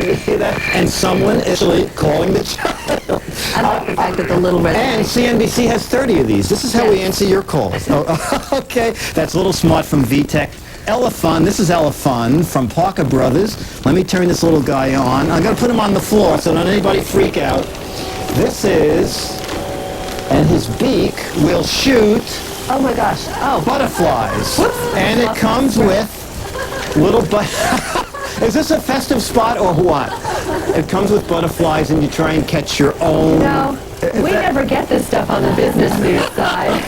you see that? And someone is actually calling the child. I like the fact that the little red... And CNBC has 30 of these. This is how we answer your calls. Oh, okay, that's a little smart from VTech. Elephant, this is Elephant from Parker Brothers. Let me turn this little guy on. I'm going to put him on the floor so don't anybody freak out. This is, and his beak will shoot... Oh my gosh. Oh. Butterflies. Whoops. And it comes with little Is this a festive spot or what? It comes with butterflies and you try and catch your own. No, we never get this stuff on the business news side.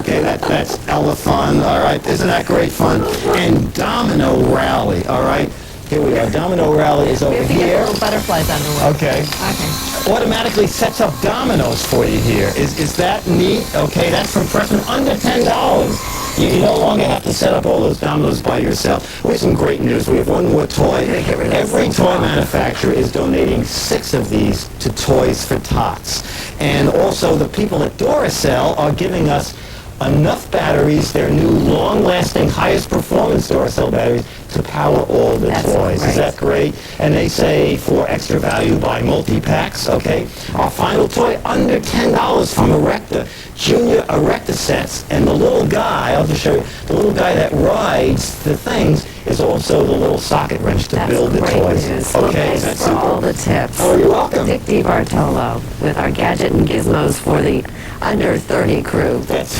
Okay, that's Elephant, all right. Isn't that great fun? And Domino Rally, all right. Here we go. Domino Rally is over We have to here. get little butterflies underway. Okay. Okay. Automatically sets up dominoes for you here. Is that neat? Okay, that's from Pressman, under $10. You no longer have to set up all those dominoes by yourself. We have some great news. We have one more toy. Every toy manufacturer is donating 6 of these to Toys for Tots. And also the people at Duracell are giving us enough batteries, their new long-lasting, highest performance Duracell batteries, to power all the toys. Is that great? And they say for extra value, buy multi-packs, okay? Our final toy, under $10 from Erecta, Junior Erecta sets. And the little guy, I'll just show you, the little guy that rides the things is also the little socket wrench to build the toys. News. Okay, Thanks for all the tips. Oh, you're welcome. Dick DiBartolo with our gadget and gizmos for the under 30 crew. That's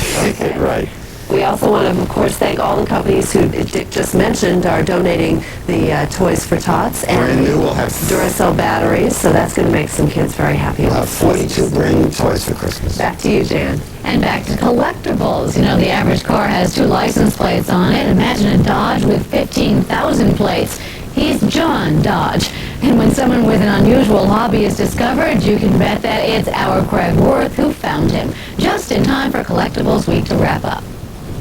right. We also want to, of course, thank all the companies who Dick just mentioned are donating the Toys for Tots and brand new. We'll have Duracell batteries, so that's going to make some kids very happy. We'll have 42 brand new toys for Christmas. Back to you, Dan. And back to collectibles. You know, the average car has 2 license plates on it. Imagine a Dodge with 15,000 plates. He's John Dodge. And when someone with an unusual hobby is discovered, you can bet that it's our Craig Worth who found him. Just in time for Collectibles Week to wrap up.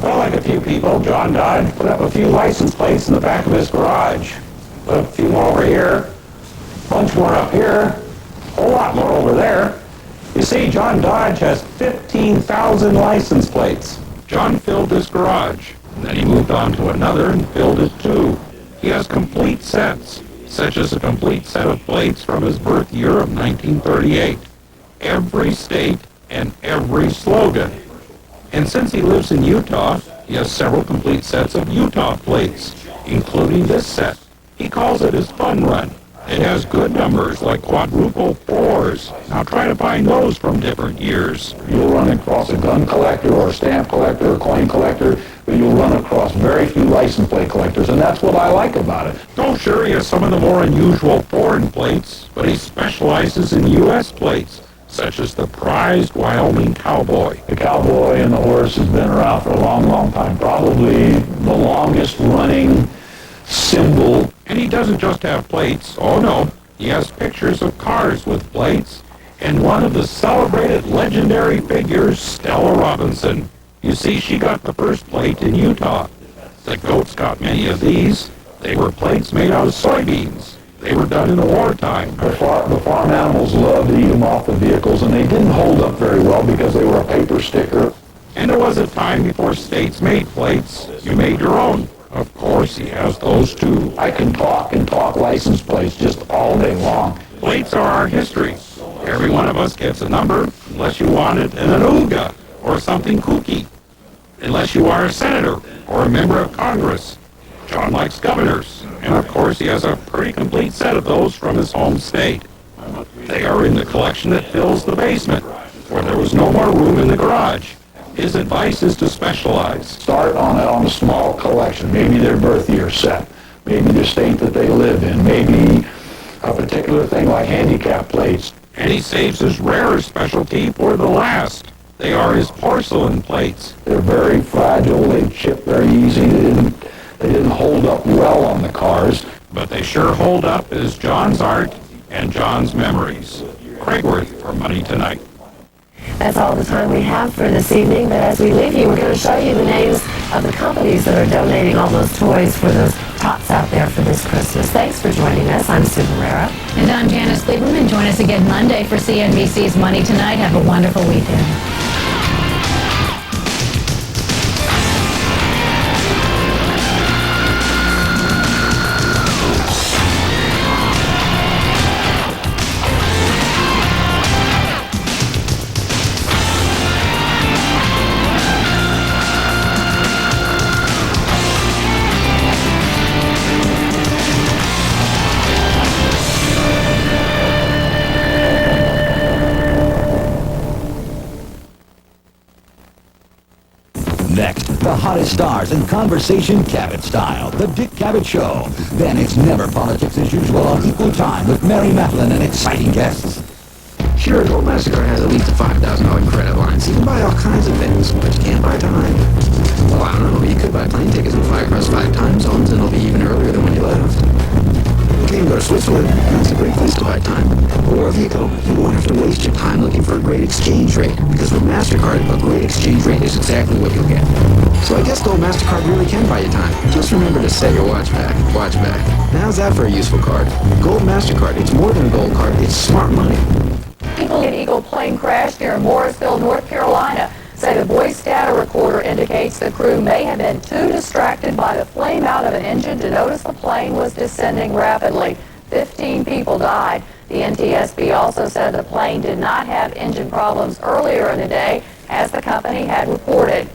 Well, like a few people, John Dodge put up a few license plates in the back of his garage. Put a few more over here, a bunch more up here, a whole lot more over there. You see, John Dodge has 15,000 license plates. John filled his garage, and then he moved on to another and filled it too. He has complete sets, such as a complete set of plates from his birth year of 1938. Every state and every slogan. And since he lives in Utah, he has several complete sets of Utah plates, including this set. He calls it his fun run. It has good numbers like quadruple 4s. Now try to find those from different years. You'll run across a gun collector or a stamp collector or a coin collector, but you'll run across very few license plate collectors, and that's what I like about it. Oh, sure, he has some of the more unusual foreign plates, but he specializes in U.S. plates, such as the prized Wyoming cowboy. The cowboy and the horse has been around for a long, long time, probably the longest running symbol. And he doesn't just have plates. Oh no, he has pictures of cars with plates, and one of the celebrated legendary figures, Stella Robinson. You see, she got the first plate in Utah. The goats got many of these. They were plates made out of soybeans. They were done in the wartime. The farm animals loved to eat them off the vehicles, and they didn't hold up very well because they were a paper sticker. And there was a time before states made plates. You made your own. Of course, he has those too. I can talk and talk license plates just all day long. Plates are our history. Every one of us gets a number, unless you want it in an ooga or something kooky. Unless you are a senator or a member of Congress. John likes governors, and of course he has a pretty complete set of those from his home state. They are in the collection that fills the basement, where there was no more room in the garage. His advice is to specialize. Start on a small collection, maybe their birth year set, maybe the state that they live in, maybe a particular thing like handicap plates. And he saves his rarer specialty for the last. They are his porcelain plates. They're very fragile, they chip very easy, they didn't hold up well on the cars. But they sure hold up as John's art and John's memories. Craig Worth for Money Tonight. That's all the time we have for this evening, but as we leave you, we're going to show you the names of the companies that are donating all those toys for those tots out there for this Christmas. Thanks for joining us. I'm Sue Herrera. And I'm Janice Lieberman. Join us again Monday for CNBC's Money Tonight. Have a wonderful weekend. stars in conversation Cabot style. The Dick Cabot Show. Then it's never politics as usual on equal time with Mary Matlin and exciting guests. Sure, Gold MasterCard has at least a $5,000 credit line, so you can buy all kinds of things, but you can't buy time. Well, I don't know, you could buy plane tickets in 5 plus 5 time zones, and it'll be even earlier than when you left. You can even go to Switzerland, that's a great place to buy time. But wherever you go, you won't have to waste your time looking for a great exchange rate, because with MasterCard, a great exchange rate is exactly what you'll get. So I guess Gold MasterCard really can buy you time. Just remember to set your watch back. Watch back. Now, how's that for a useful card? Gold MasterCard, it's more than a gold card, it's smart money. People in Eagle plane crash near Morrisville, North Carolina, say the voice data recorder indicates the crew may have been too distracted by the flame out of an engine to notice the plane was descending rapidly. 15 people died. The NTSB also said the plane did not have engine problems earlier in the day, as the company had reported.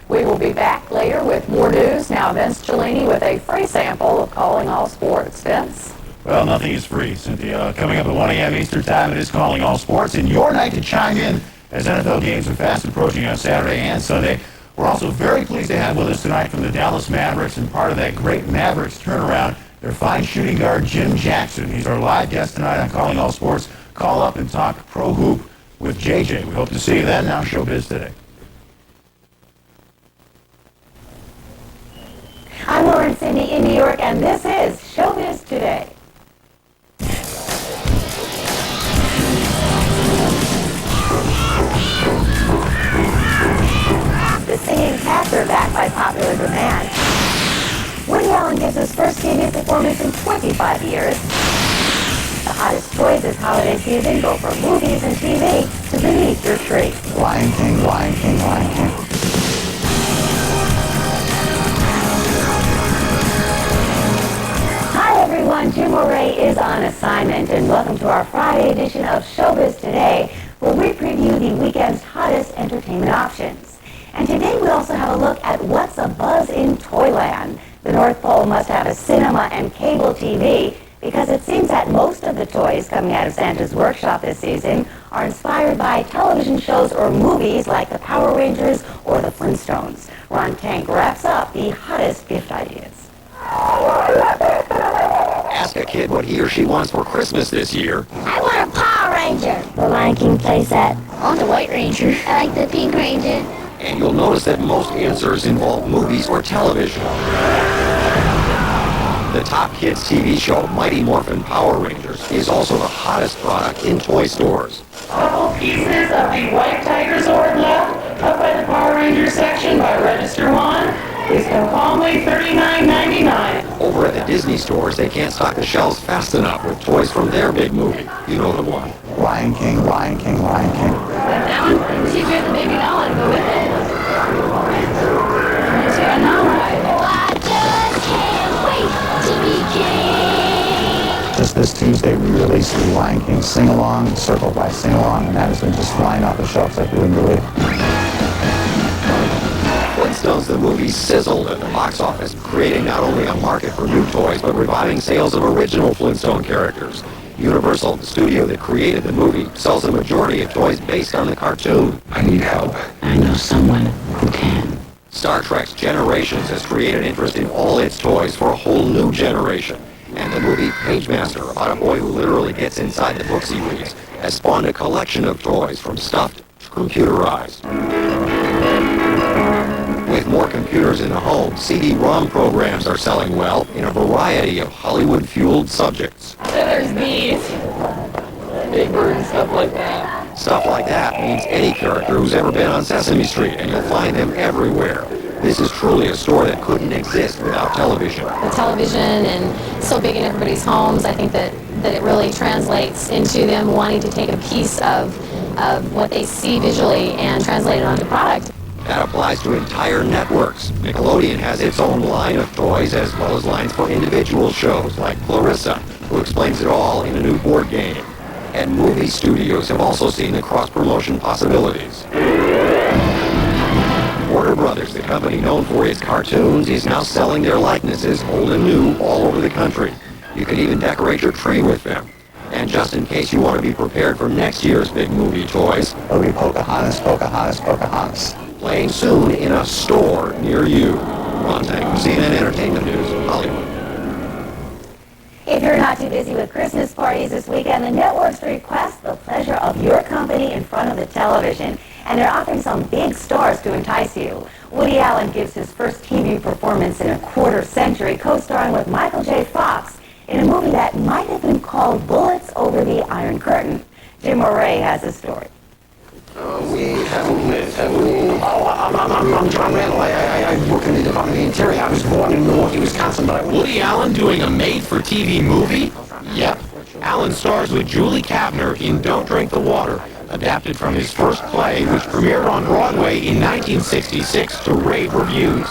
We will be back later with more news. Now, Vince Cellini with a free sample of Calling All Sports. Vince? Well, nothing is free, Cynthia. Coming up at 1 a.m. Eastern Time, it is Calling All Sports, and your night to chime in as NFL games are fast approaching on Saturday and Sunday. We're also very pleased to have with us tonight from the Dallas Mavericks, and part of that great Mavericks turnaround, their fine shooting guard, Jim Jackson. He's our live guest tonight on Calling All Sports. Call up and talk pro hoop with JJ. We hope to see you then. Now, Showbiz Today. I'm Lauren Cindy in New York, and this is Showbiz Today. The singing cats are back by popular demand. Woody Allen gives his first TV performance in 25 years. The hottest toys this holiday season go from movies and TV to beneath your tree. Lion King, Lion King, Lion King. Hi everyone, Jim O'Reilly is on assignment, and welcome to our Friday edition of Showbiz Today, where we preview the weekend's hottest entertainment options. And today we also have a look at what's a buzz in Toyland. The North Pole must have a cinema and cable TV, because it seems that most of the toys coming out of Santa's workshop this season are inspired by television shows or movies like the Power Rangers or the Flintstones. Ron Tank wraps up the hottest gift ideas. Ask a kid what he or she wants for Christmas this year. I want a Power Ranger. The Lion King playset. I want the White Ranger. I like the Pink Ranger. And you'll notice that most answers involve movies or television. The top kids TV show, Mighty Morphin Power Rangers, is also the hottest product in toy stores. Couple pieces of the White Tiger Sword left up by the Power Rangers section by Register 1. These go calmly $39.99. Over at the Disney stores, they can't stock the shelves fast enough with toys from their big movie. You know the one. Lion King, Lion King, Lion King. That one, she drew the baby doll and go with it. There's your doll ride. I just can't wait to be king. Just this Tuesday, we released the Lion King sing-along, circled by sing-along, and that has been just flying off the shelves like you wouldn't believe. Flintstones, the movie, sizzled at the box office, creating not only a market for new toys, but reviving sales of original Flintstone characters. Universal, the studio that created the movie, sells the majority of toys based on the cartoon. I need help. I know someone who can. Star Trek's Generations has created interest in all its toys for a whole new generation. And the movie Pagemaster, about a boy who literally gets inside the books he reads, has spawned a collection of toys from stuffed to computerized. With more computers in the home, CD-ROM programs are selling well in a variety of Hollywood-fueled subjects. There's bees. Big Bird and stuff like that. Stuff like that means any character who's ever been on Sesame Street, and you'll find them everywhere. This is truly a store that couldn't exist without television. The television and so big in everybody's homes, I think that it really translates into them wanting to take a piece of what they see visually and translate it onto product. That applies to entire networks. Nickelodeon has its own line of toys as well as lines for individual shows like Clarissa, who explains it all in a new board game. And movie studios have also seen the cross-promotion possibilities. Warner Brothers, the company known for its cartoons, is now selling their likenesses, old and new, all over the country. You can even decorate your tree with them. And just in case you want to be prepared for next year's big movie toys, It'll be Pocahontas, Pocahontas, Pocahontas. playing soon in a store near you. Ron Tank, CNN Entertainment News, Hollywood. If you're not too busy with Christmas parties this weekend, the networks request the pleasure of your company in front of the television. And they're offering some big stars to entice you. Woody Allen gives his first TV performance in a quarter century, co-starring with Michael J. Fox in a movie that might have been called Bullets Over the Iron Curtain. Jim Moray has a story. We haven't lived, have we? I'm John Randall. I work in the Department of the Interior. I was born in Milwaukee, Wisconsin, but Woody Allen doing a made-for-TV movie? Yep. Allen stars with Julie Kavner in Don't Drink the Water, adapted from his first play, which premiered on Broadway in 1966 to rave reviews.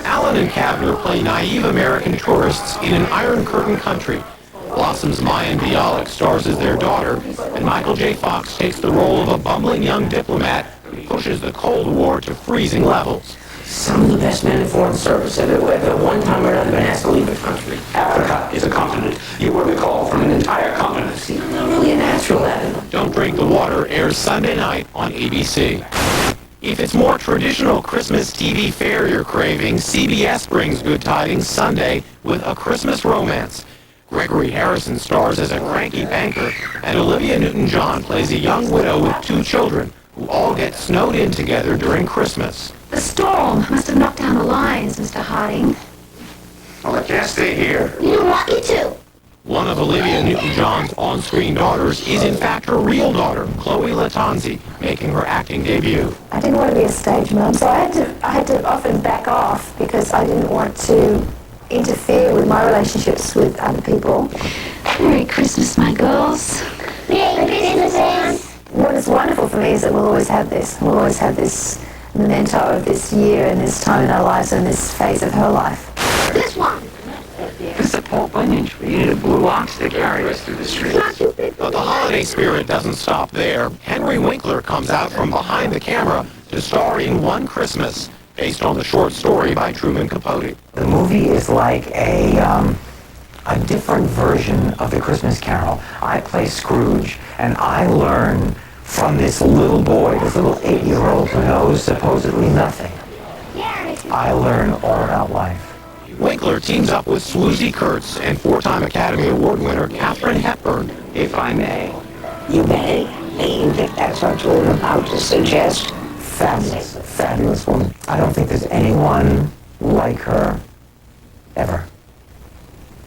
Allen and Kavner play naive American tourists in an Iron Curtain country. Blossom's Mayan Bialik stars as their daughter, and Michael J. Fox takes the role of a bumbling young diplomat who pushes the Cold War to freezing levels. Some of the best men in foreign service have at one time or another been asked to leave the country. Africa is a continent. You were recalled from an entire continent. See, I'm not really a natural at it. Don't Drink the Water airs Sunday night on ABC. If it's more traditional Christmas TV fare you're craving, CBS brings good tidings Sunday with A Christmas Romance. Gregory Harrison stars as a cranky banker, and Olivia Newton-John plays a young widow with 2 children who all get snowed in together during Christmas. The storm must have knocked down the lines, Mr. Harding. Well, I can't stay here. You're lucky too. One of Olivia Newton-John's on-screen daughters is in fact her real daughter, Chloe Latanzi, making her acting debut. I didn't want to be a stage mom, so I had to often back off because I didn't want to interfere with my relationships with other people. Merry Christmas, my girls. Merry Christmas. What is wonderful for me is that we'll always have this. We'll always have this memento of this year and this time in our lives and this phase of her life. This one. It's a Paul Bunyan tree. You need a blue ox to carry us through the streets. Not too big. But the holiday spirit doesn't stop there. Henry Winkler comes out from behind the camera to star in One Christmas, based on the short story by Truman Capote. The movie is like a different version of The Christmas Carol. I play Scrooge, and I learn from this little boy, this little 8-year-old who knows supposedly nothing. I learn all about life. Winkler teams up with Swoosie Kurtz and 4-time Academy Award winner Katharine Hepburn. If I may. You may. You think that's what you're about to suggest? Fabulous, fabulous woman. I don't think there's anyone like her ever.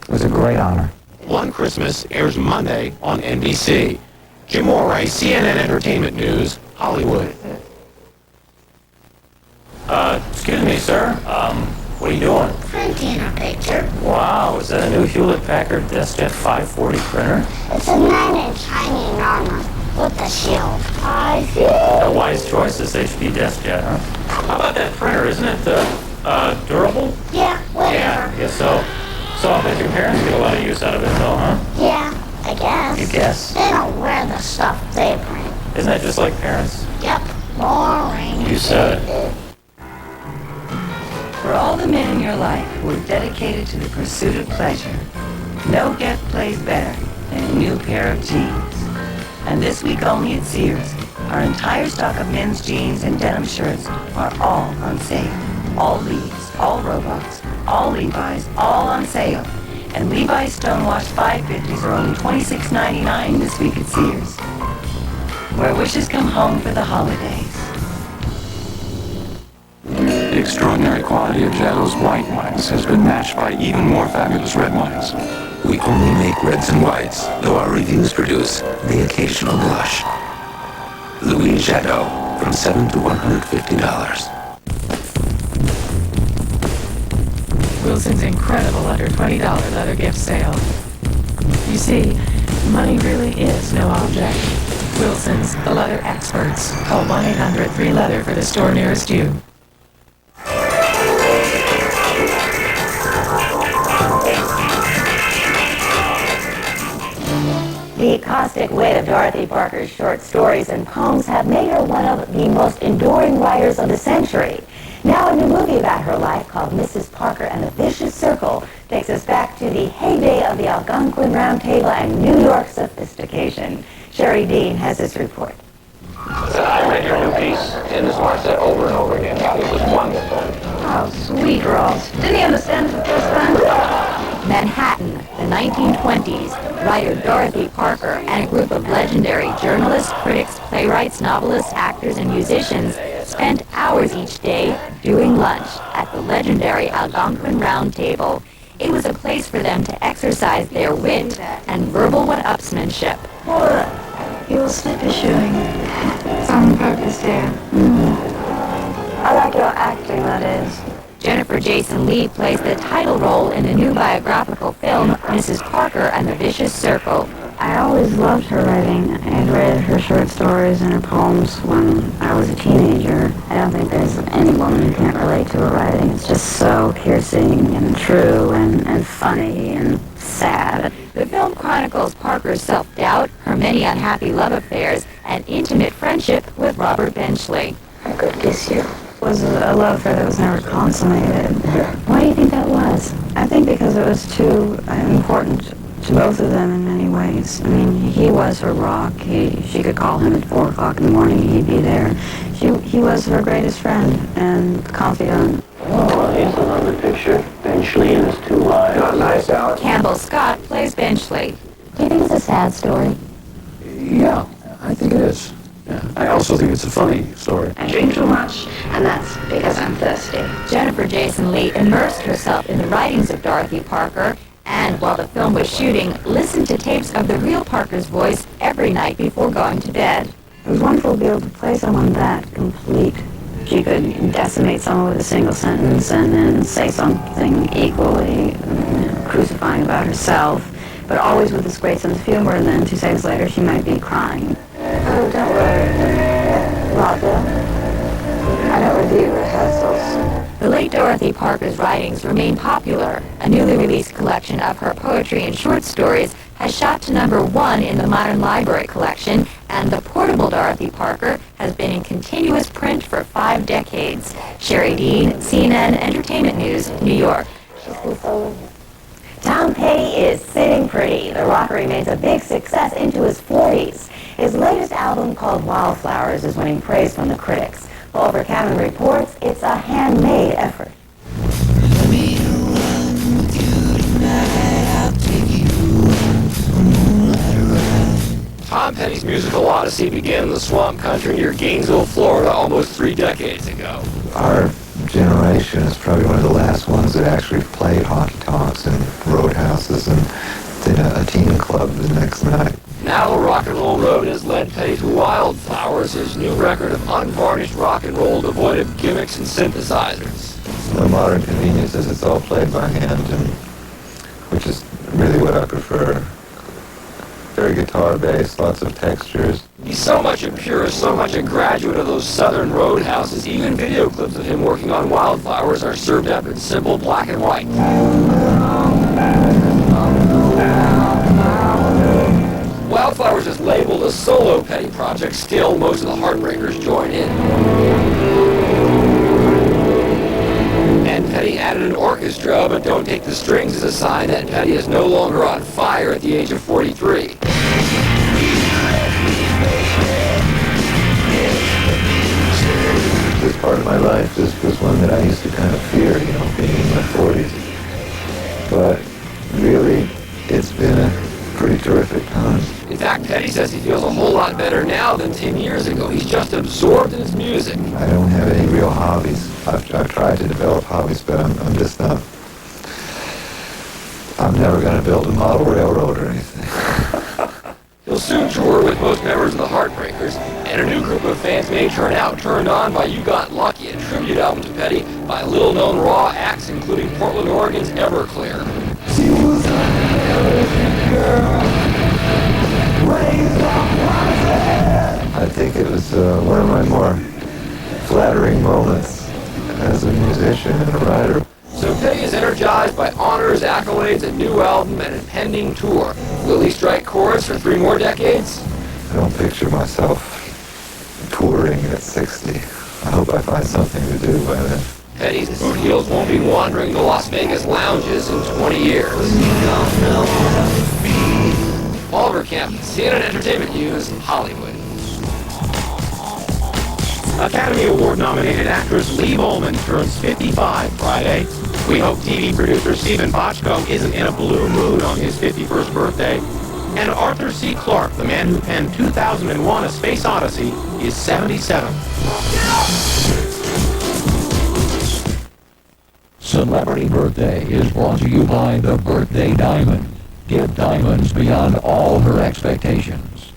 It was a great honor. One Christmas airs Monday on NBC. Jim Moray, CNN Entertainment News, Hollywood. Excuse me, sir. What are you doing? Printing a picture. Wow, is that a new Hewlett-Packard DeskJet 540 printer? It's a 9-inch hanging armor with a shield. I see. A wise choice, this HP DeskJet, huh? How about that printer? Isn't it durable? Yeah, whatever. Yeah, I guess so. So I bet your parents get a lot of use out of it, though, huh? Yeah, I guess. You guess? They don't wear the stuff they print. Isn't that just like parents? Yep. Boring. You said it. For all the men in your life who are dedicated to the pursuit of pleasure, no gift plays better than a new pair of jeans. And this week only at Sears, our entire stock of men's jeans and denim shirts are all on sale. All Lees, all Roebucks, all Levi's, all on sale. And Levi's Stonewashed 550s are only $26.99 this week at Sears. Where wishes come home for the holidays. The extraordinary quality of Jaddo's white wines has been matched by even more fabulous red wines. We only make reds and whites, though our reviews produce the occasional blush. Louis Jadot, from $7 to $150. Wilson's incredible under $20 leather gift sale. You see, money really is no object. Wilson's, the leather experts. Call 1-800-3-LEATHER for the store nearest you. The caustic wit of Dorothy Parker's short stories and poems have made her one of the most enduring writers of the century. Now a new movie about her life called Mrs. Parker and the Vicious Circle takes us back to the heyday of the Algonquin Round Table and New York sophistication. Sherry Dean has this report. I read your new piece, and this watched that over and over again. It was wonderful. Oh, sweet rolls. Didn't he understand it the first time? Manhattan, the 1920s, writer Dorothy Parker and a group of legendary journalists, critics, playwrights, novelists, actors, and musicians spent hours each day doing lunch at the legendary Algonquin Round Table. It was a place for them to exercise their wit and verbal one-upsmanship. You will slip a shoeing. It's on purpose, dear. I like your acting, that is. Jennifer Jason Leigh plays the title role in the new biographical film, Mrs. Parker and the Vicious Circle. I always loved her writing. I had read her short stories and her poems when I was a teenager. I don't think there's any woman who can't relate to her writing. It's just so piercing and true and funny and sad. The film chronicles Parker's self-doubt, her many unhappy love affairs, and intimate friendship with Robert Benchley. I could kiss you. It was a love affair that was never consummated. Why do you think that was? I think because it was too important to both of them in many ways. I mean, he was her rock. She could call him at 4 o'clock in the morning, he'd be there. He was her greatest friend and confidant. Oh, here's another picture. Benchley and his 2 wives. Oh, nice out. Campbell Scott plays Benchley. Do you think it's a sad story? Yeah, I think it is. Yeah. I also think it's a funny story. I drink too much, and that's because I'm thirsty. Jennifer Jason Leigh immersed herself in the writings of Dorothy Parker, and while the film was shooting, listened to tapes of the real Parker's voice every night before going to bed. It was wonderful to be able to play someone that complete. She could decimate someone with a single sentence and then say something equally crucifying about herself, but always with this great sense of humor, and then 2 seconds later she might be crying. Oh, don't worry, Roger. I don't review rehearsals. The late Dorothy Parker's writings remain popular. A newly released collection of her poetry and short stories has shot to #1 in the Modern Library collection, and the portable Dorothy Parker has been in continuous print for 5 decades. Sherry Dean, CNN Entertainment News, New York. Tom Petty is sitting pretty. The rocker remains a big success into his 40s. His latest album, called Wildflowers, is winning praise from the critics. Oliver Cameron reports it's a handmade effort. Tom Petty's musical odyssey began in the swamp country near Gainesville, Florida, almost 3 decades ago. Our generation is probably one of the last ones that actually played honky tonks and roadhouses and did a teen club the next night. Now the rock and roll road has led Petty to Wildflowers, his new record of unvarnished rock and roll devoid of gimmicks and synthesizers. The modern convenience is it's all played by hand, and which is really what I prefer. Very guitar-based, lots of textures. He's so much a purist, so much a graduate of those southern roadhouses. Even video clips of him working on Wildflowers are served up in simple black and white. Wildflowers is labeled a solo Petty project. Still, most of the Heartbreakers join in. And Petty added an orchestra, but don't take the strings as a sign that Petty is no longer on fire at the age of 43. This part of my life was one that I used to kind of fear, being in my 40s. But really, it's been a pretty terrific time. In fact, Petty says he feels a whole lot better now than 10 years ago. He's just absorbed in his music. I don't have any real hobbies. I've tried to develop hobbies, but I'm just not. I'm never going to build a model railroad or anything. He'll soon tour with most members of the Heartbreakers, and a new group of fans may turn out, turned on by You Got Lucky, a tribute album to Petty by little-known raw acts, including Portland, Oregon's Everclear. She was a girl, raised on promises. I think it was one of my more flattering moments as a musician and a writer. So Petty is energized by honors, accolades, a new album, and a pending tour. Will he strike chorus for 3 more decades? I don't picture myself touring at 60. I hope I find something to do by then. Petty's boot heels won't be wandering the Las Vegas lounges in 20 years. Oliver Camp, CNN Entertainment News, Hollywood. Academy Award-nominated actress Lee Bowman turns 55 Friday. We hope TV producer Stephen Bochco isn't in a blue mood on his 51st birthday. And Arthur C. Clarke, the man who penned 2001: A Space Odyssey, is 77. Celebrity Birthday is brought to you by the Birthday Diamond. Get diamonds beyond all her expectations.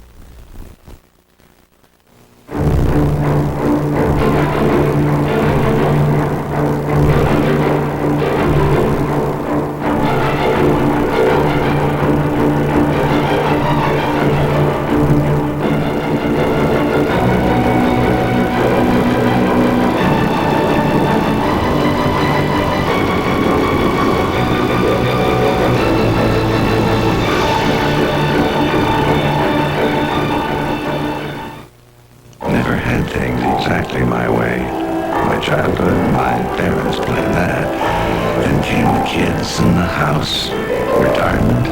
Never had things exactly my way. My childhood, my parents planned that. Then came the kids and the house. Retirement,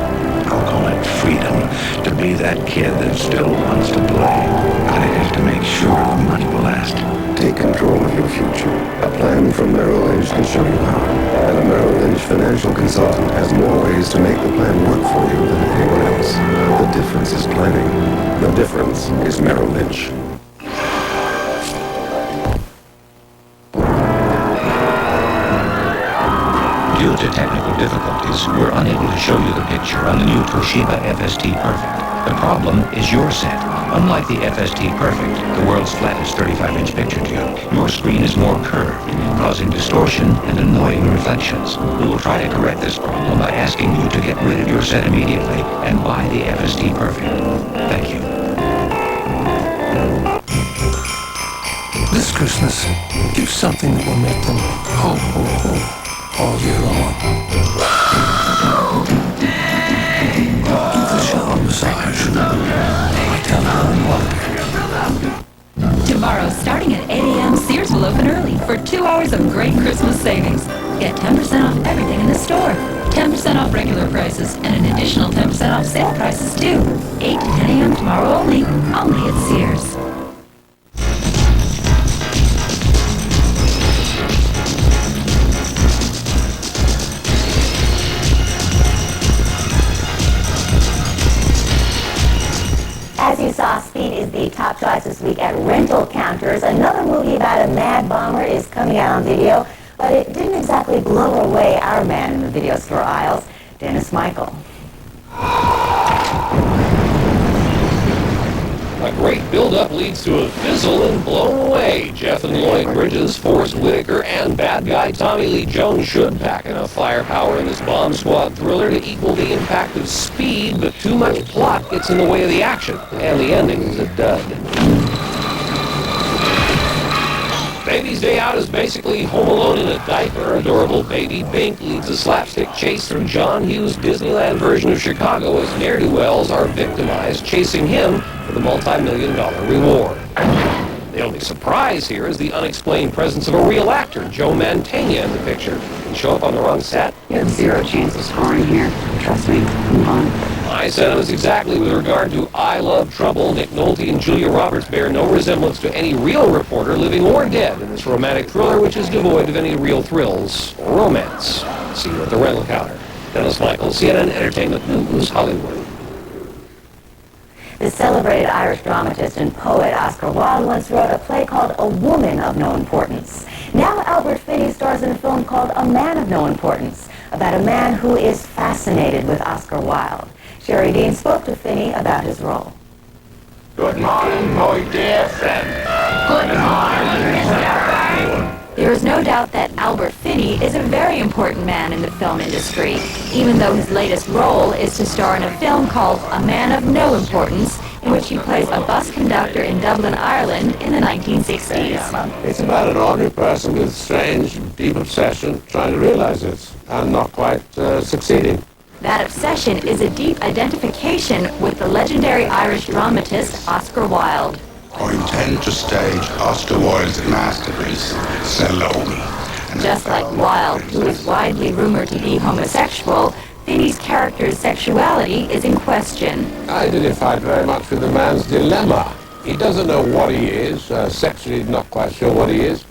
I'll call it freedom. To be that kid that still wants to play. But I have to make sure the money will last. Take control of your future. A plan from Merrill Lynch can show you how. And a Merrill Lynch financial consultant has more ways to make the plan work for you than anyone else. The difference is planning. The difference is Merrill Lynch. Due to technical difficulties, we're unable to show you the picture on the new Toshiba FST Perfect. The problem is your set. Unlike the FST Perfect, the world's flattest 35-inch picture tube, your screen is more curved, causing distortion and annoying reflections. We will try to correct this problem by asking you to get rid of your set immediately and buy the FST Perfect. Thank you. This Christmas, give something that will make them ho, ho, ho all year long. Give the shower massage. Tell her what. Tomorrow, starting at 8 a.m., Sears will open early for 2 hours of great Christmas savings. Get 10% off everything in the store. 10% off regular prices and an additional 10% off sale prices too. 8 to 10 a.m. tomorrow only at Sears. As you saw, Speed is the top choice this week at rental counters. Another movie about a mad bomber is coming out on video, but it didn't exactly blow away our man in the video store aisles, Dennis Michael. A great build-up leads to a fizzle and blown away. Jeff and Lloyd Bridges, Forrest Whitaker, and bad guy Tommy Lee Jones should pack enough firepower in this bomb squad thriller to equal the impact of Speed, but too much plot gets in the way of the action, and the ending is a dud. Baby's Day Out is basically Home Alone in a diaper. Adorable baby Bink leads a slapstick chase through John Hughes' Disneyland version of Chicago as ne'er-do-wells are victimized, chasing him for the multi-million-dollar reward. The only surprise here is the unexplained presence of a real actor, Joe Mantegna, in the picture. He show up on the wrong set. You have zero chance of scoring here. Trust me. Move on. My sentiments exactly with regard to I Love Trouble. Nick Nolte and Julia Roberts bear no resemblance to any real reporter, living or dead, in this romantic thriller, which is devoid of any real thrills or romance. See you at the rental counter. Dennis Michael, CNN Entertainment News, Hollywood. The celebrated Irish dramatist and poet Oscar Wilde once wrote a play called A Woman of No Importance. Now Albert Finney stars in a film called A Man of No Importance, about a man who is fascinated with Oscar Wilde. Sherry Dean spoke to Finney about his role. Good morning, my dear friend. Good morning, Mr. There is no doubt that Albert Finney is a very important man in the film industry, even though his latest role is to star in a film called A Man of No Importance, in which he plays a bus conductor in Dublin, Ireland in the 1960s. It's about an ordinary person with strange, deep obsession trying to realize it and not quite succeeding. That obsession is a deep identification with the legendary Irish dramatist Oscar Wilde. I intend to stage Oscar Wilde's masterpiece, Salome. Just like Wilde, who is widely rumored to be homosexual, Finney's character's sexuality is in question. I identified very much with the man's dilemma. He doesn't know what he is. Sexually, not quite sure what he is.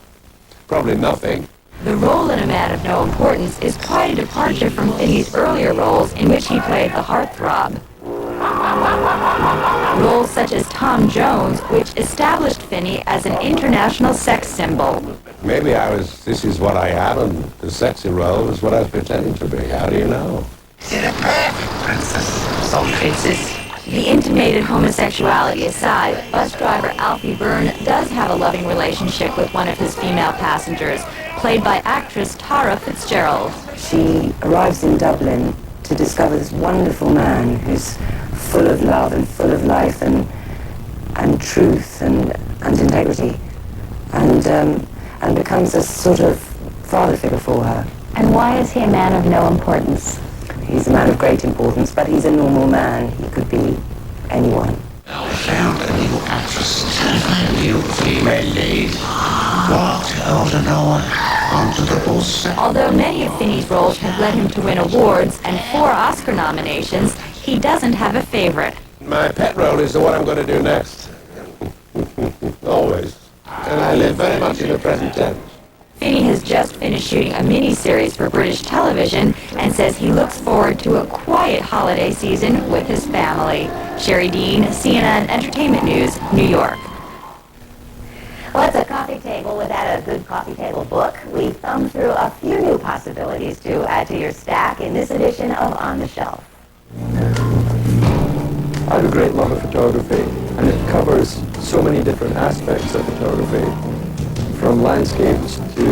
Probably nothing. The role in A Man of No Importance is quite a departure from Finney's earlier roles in which he played the heartthrob. Roles such as Tom Jones, which established Finney as an international sex symbol. Maybe this is what I am, and the sexy role is what I was pretending to be. How do you know? You're a perfect princess. So faces. The intimated homosexuality aside, bus driver Alfie Byrne does have a loving relationship with one of his female passengers, played by actress Tara Fitzgerald. She arrives in Dublin to discover this wonderful man who's full of love and full of life and truth and integrity, and becomes a sort of father figure for her. And why is he a man of no importance? He's a man of great importance, but he's a normal man. He could be anyone. I found a new actress, a new female lead. Walked out the door onto the bus. Although many of Finney's roles have led him to win awards and 4 Oscar nominations, he doesn't have a favorite. My pet role is the one I'm going to do next. Always. And I live very much in the present tense. Finney has just finished shooting a mini-series for British television and says he looks forward to a quiet holiday season with his family. Sherry Dean, CNN Entertainment News, New York. Well, it's a coffee table without a good coffee table book. We thumbed through a few new possibilities to add to your stack in this edition of On the Shelf. I have a great love of photography, and it covers so many different aspects of photography, from landscapes to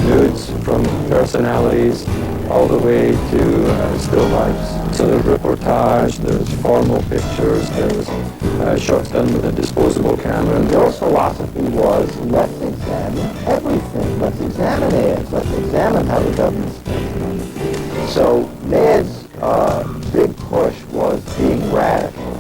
nudes, from personalities, all the way to still lifes. So there's reportage, there's formal pictures, there's shots done with a disposable camera. And Your philosophy was, let's examine everything. Let's examine ads. Let's examine how the government's thinking. So Ned's big push was being radical.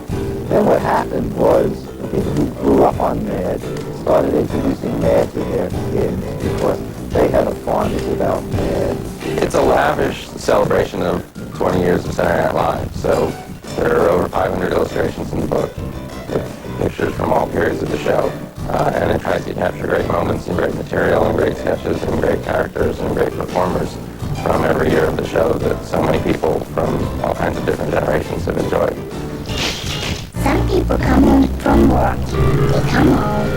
Then what happened was people who grew up on Ned started introducing Ned to their kids because they had a fondness about Ned. It's a lavish celebration of 20 years of Saturday Night Live. So there are over 500 illustrations in the book with pictures from all periods of the show. And it tries to capture great moments and great material and great sketches and great characters and great performers from every year of the show that so many people from all kinds of different generations have enjoyed. Some people come home from work. They come home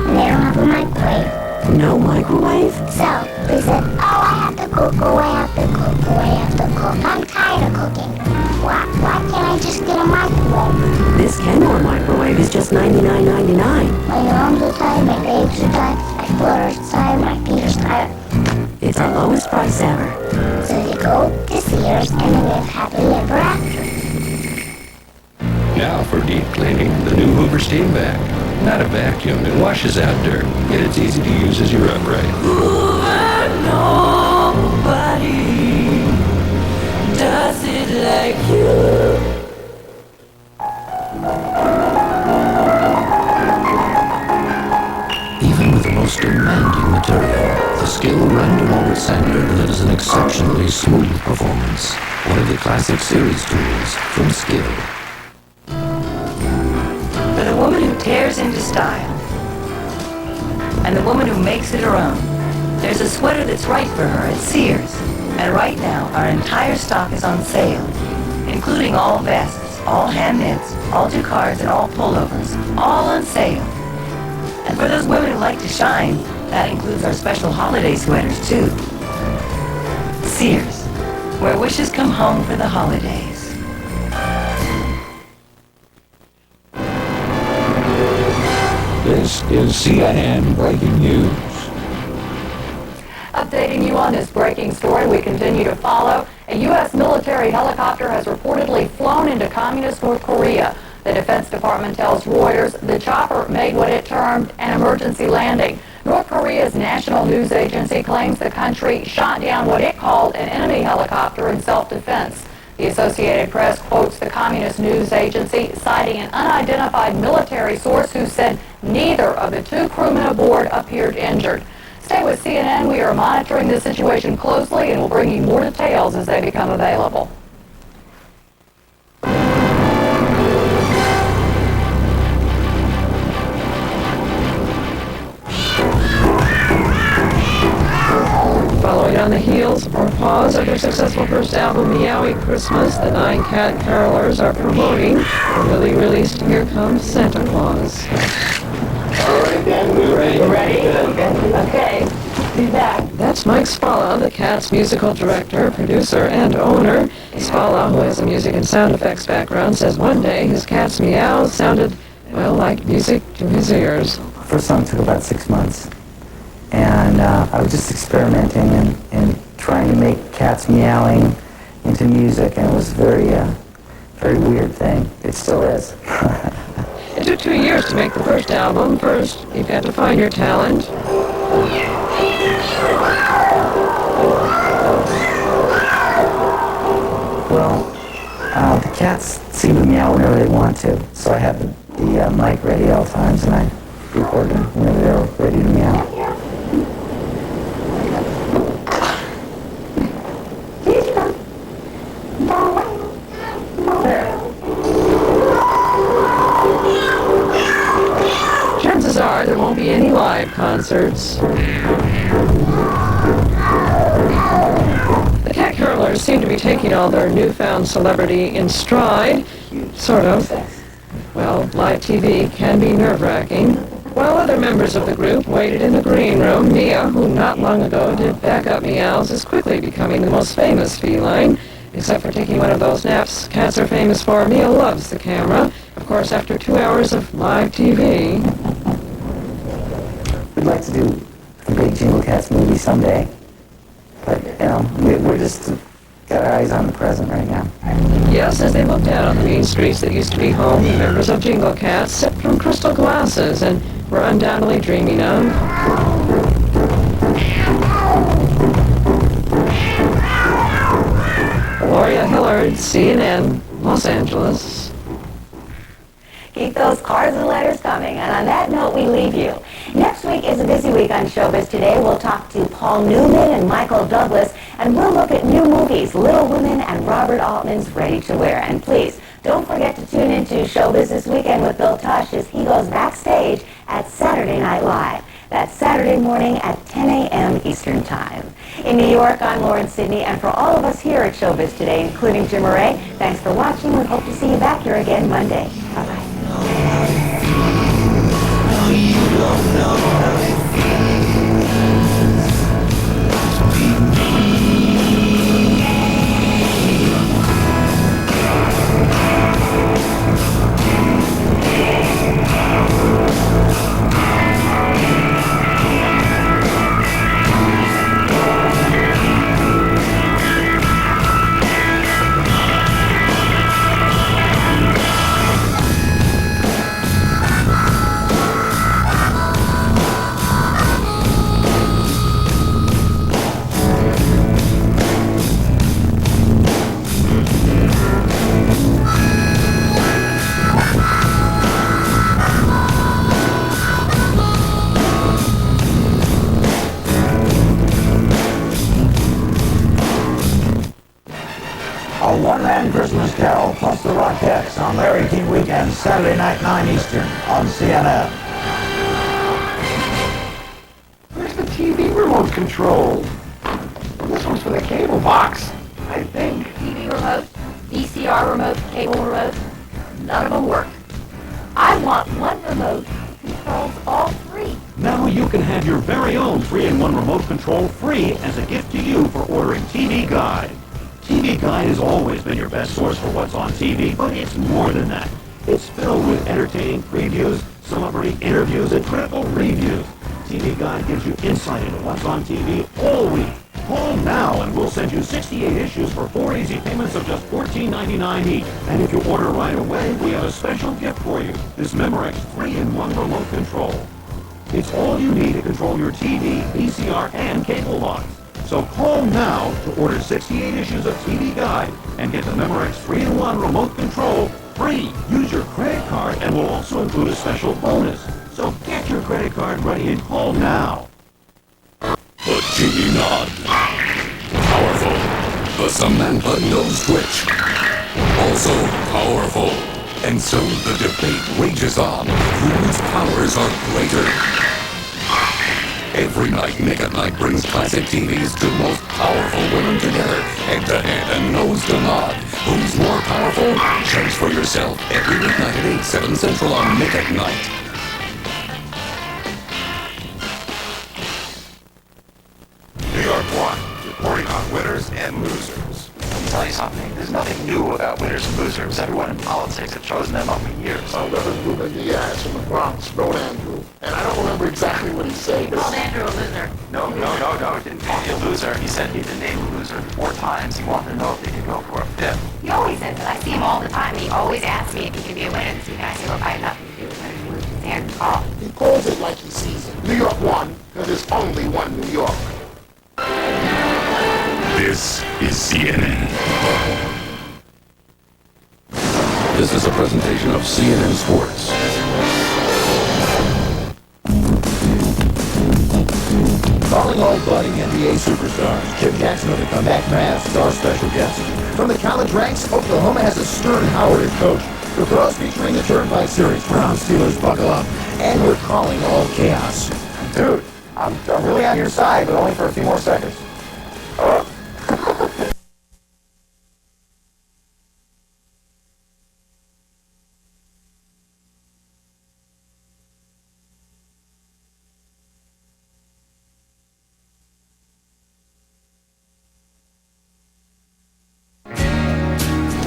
and they don't have a microwave. No microwave? So they said, oh, I have to cook, oh, I have to cook, oh, I have to cook. I'm tired of cooking. Why can't I just get a microwave? This Kenmore microwave is just $99.99. My arms are tired, my legs are tired, my foot is tired, my feet are tired. It's our lowest price ever. So they go to Sears and they live happily ever after. Now for deep cleaning, the new Hoover Steam Vac. Not a vacuum, it washes out dirt, yet it's easy to use as you upright. Nobody does it like you. Even with the most demanding material, the skill random orbit sander delivers an exceptionally smooth performance. One of the classic series tools from Skill. For the woman who tears into style, and the woman who makes it her own, there's a sweater that's right for her at Sears. And right now, our entire stock is on sale, including all vests, all hand knits, all jacquards, and all pullovers, all on sale. And for those women who like to shine, that includes our special holiday sweaters, too. Sears, where wishes come home for the holidays. This is CNN Breaking News. Updating you on this breaking story we continue to follow. A U.S. military helicopter has reportedly flown into communist North Korea. The Defense Department tells Reuters the chopper made what it termed an emergency landing. North Korea's national news agency claims the country shot down what it called an enemy helicopter in self-defense. The Associated Press quotes the communist news agency, citing an unidentified military source who said neither of the 2 crewmen aboard appeared injured. Stay with CNN. We are monitoring this situation closely and will bring you more details as they become available. their successful first album, Meowie Christmas, the 9 cat carolers are promoting the newly released Here Comes Santa Claus. All right, then, we're ready. We're ready? Okay. Be back. That's Mike Spalla, the Cat's musical director, producer, and owner. Spalla, who has a music and sound effects background, says one day his cat's meows sounded, well, like music to his ears. First song took about 6 months. And I was just experimenting and trying to make cats meowing into music, and it was a very weird thing. It still is. It took 2 years to make the first album. First, you've got to find your talent. Well, the cats seem to meow whenever they want to, so I have the mic ready all times, and I record them whenever they're ready to meow. Chances are there won't be any live concerts. The cat curlers seem to be taking all their newfound celebrity in stride, sort of. Well, live TV can be nerve-wracking. While other members of the group waited in the green room, Mia, who not long ago did backup meows, is quickly becoming the most famous feline. Except for taking one of those naps cats are famous for, Mia loves the camera. Of course, after 2 hours of live TV. We'd like to do a big Jingle Cats movie someday. But, we're just got our eyes on the present right now. Yes, as they looked out on the mean streets that used to be home, the members of Jingle Cats sipped from crystal glasses and were undoubtedly dreaming of Gloria Hillard, CNN, Los Angeles. Keep those cards and letters coming. And on that note, we leave you. Next week is a busy week on Showbiz Today. We'll talk to Paul Newman and Michael Douglas, and we'll look at new movies, Little Women and Robert Altman's Ready to Wear. And please, don't forget to tune into Showbiz This Weekend with Bill Tush as he goes backstage at Saturday Night Live. That's Saturday morning at 10 a.m. Eastern Time. In New York, I'm Lauren Sidney, and for all of us here at Showbiz Today, including Jim Murray, thanks for watching. We hope to see you back here again Monday. Bye-bye. A one-man Christmas Carol plus the Rockettes on Larry King Weekend, Saturday night, 9 Eastern on CNN. Where's the TV remote control? This one's for the cable box, I think. TV remote, VCR remote, cable remote, none of them work. I want one remote that controls all three. Now you can have your very own 3-in-1 remote control free as a gift to you for ordering TV Guide. TV Guide has always been your best source for what's on TV, but it's more than that. It's filled with entertaining previews, celebrity interviews, and critical reviews. TV Guide gives you insight into what's on TV all week. Call now and we'll send you 68 issues for 4 easy payments of just $14.99 each. And if you order right away, we have a special gift for you. This Memorex 3-in-1 remote control. It's all you need to control your TV, VCR, and cable box. So call now to order 68 issues of TV Guide and get the Memorex 3-in-1 remote control free. Use your credit card and we'll also include a special bonus. So get your credit card ready and call now. The TV Nod. Powerful. The Samantha Nose Switch. Also powerful. And so the debate rages on whose powers are greater. Every night, Nick at Night brings classic TV's two most powerful women together, head to head and nose to nod. Who's more powerful? Judge for yourself every weeknight at 8, 7 Central on Nick at Night. New York One, reporting on winners and losers. Let me tell you something. There's nothing new about winners and losers. Everyone in politics has chosen them up for years. I'm Reverend Ruben Diaz from the Bronx, Road Andrew. And I don't remember exactly what he said. He called Andrew a loser. No, he didn't call me a loser. He said he'd been named a loser 4 times. He wanted to know if they could go for a 5th. He always says that. I see him all the time. He always asks me if he can be a winner this week. I say, look, I have nothing to do with winners and losers. It's Andrew's call. He calls it like he sees it. New York One, because there's only one New York. This is CNN. This is a presentation of CNN Sports. Calling all budding NBA superstars. Jim Jackson of the Comeback Pass, our special guest. From the college ranks, Oklahoma has a Stern Howard as coach. The pros featuring the Turnpike Series. Brown Steelers, buckle up. And we're calling all chaos. Dude, I'm really on your side, but only for a few more seconds.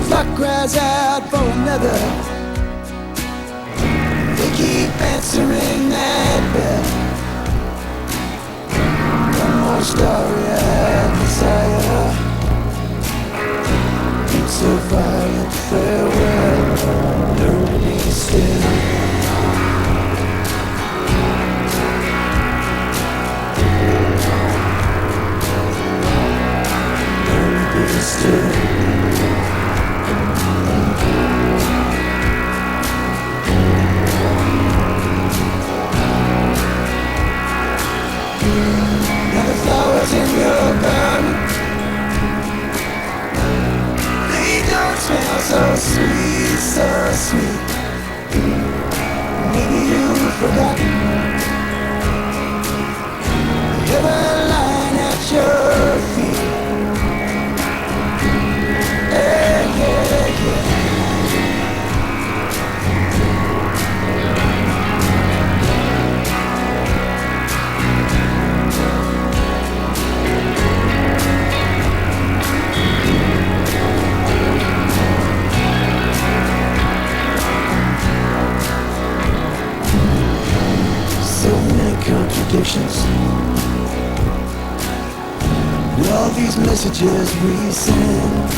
Flock cries out for another. They keep answering that bell. One more starry-eyed Messiah. It's a violent farewell. Learn me still. Still. Now the flowers in your garden, they don't smell so sweet, so sweet. Maybe you've forgotten the ever lying at your feet. So many contradictions. With all these messages we send,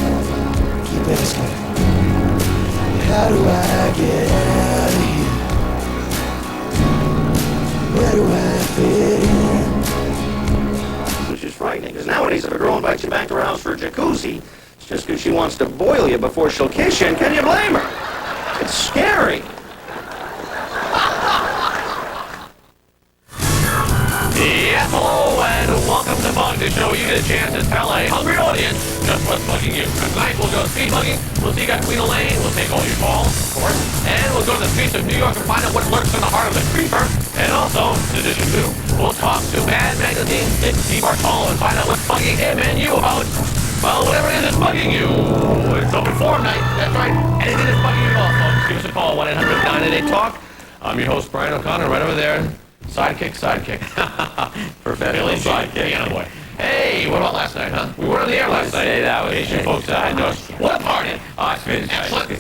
keep asking, how do I get out of here? Where do I fit in? Which is frightening, because nowadays if a girl invites you back to her house for a jacuzzi, it's just because she wants to boil you before she'll kiss you, and can you blame her? It's scary. Yes, hello, and welcome to Bubbed, the show where you get a chance to tell a hungry audience just what's bugging you. Tonight we'll go speed bugging, we'll see Queen Elaine, we'll take all your calls, of course, and we'll go to the streets of New York and find out what lurks in the heart of the creeper, and also, in addition to, we'll talk to Mad Magazine's Dick Bartolo and find out what's bugging him and you about, well, whatever it is that's bugging you. It's open forum night, that's right, anything that's bugging you also. Give us a call, 1-800-988-TALK. I'm your host, Brian O'Connor, right over there. Sidekick. Professional sidekick. Piano boy. Hey, what about last night, huh? We weren't on the air last night. Hey, that was Asian folks had to us. What a party! It's been excellent.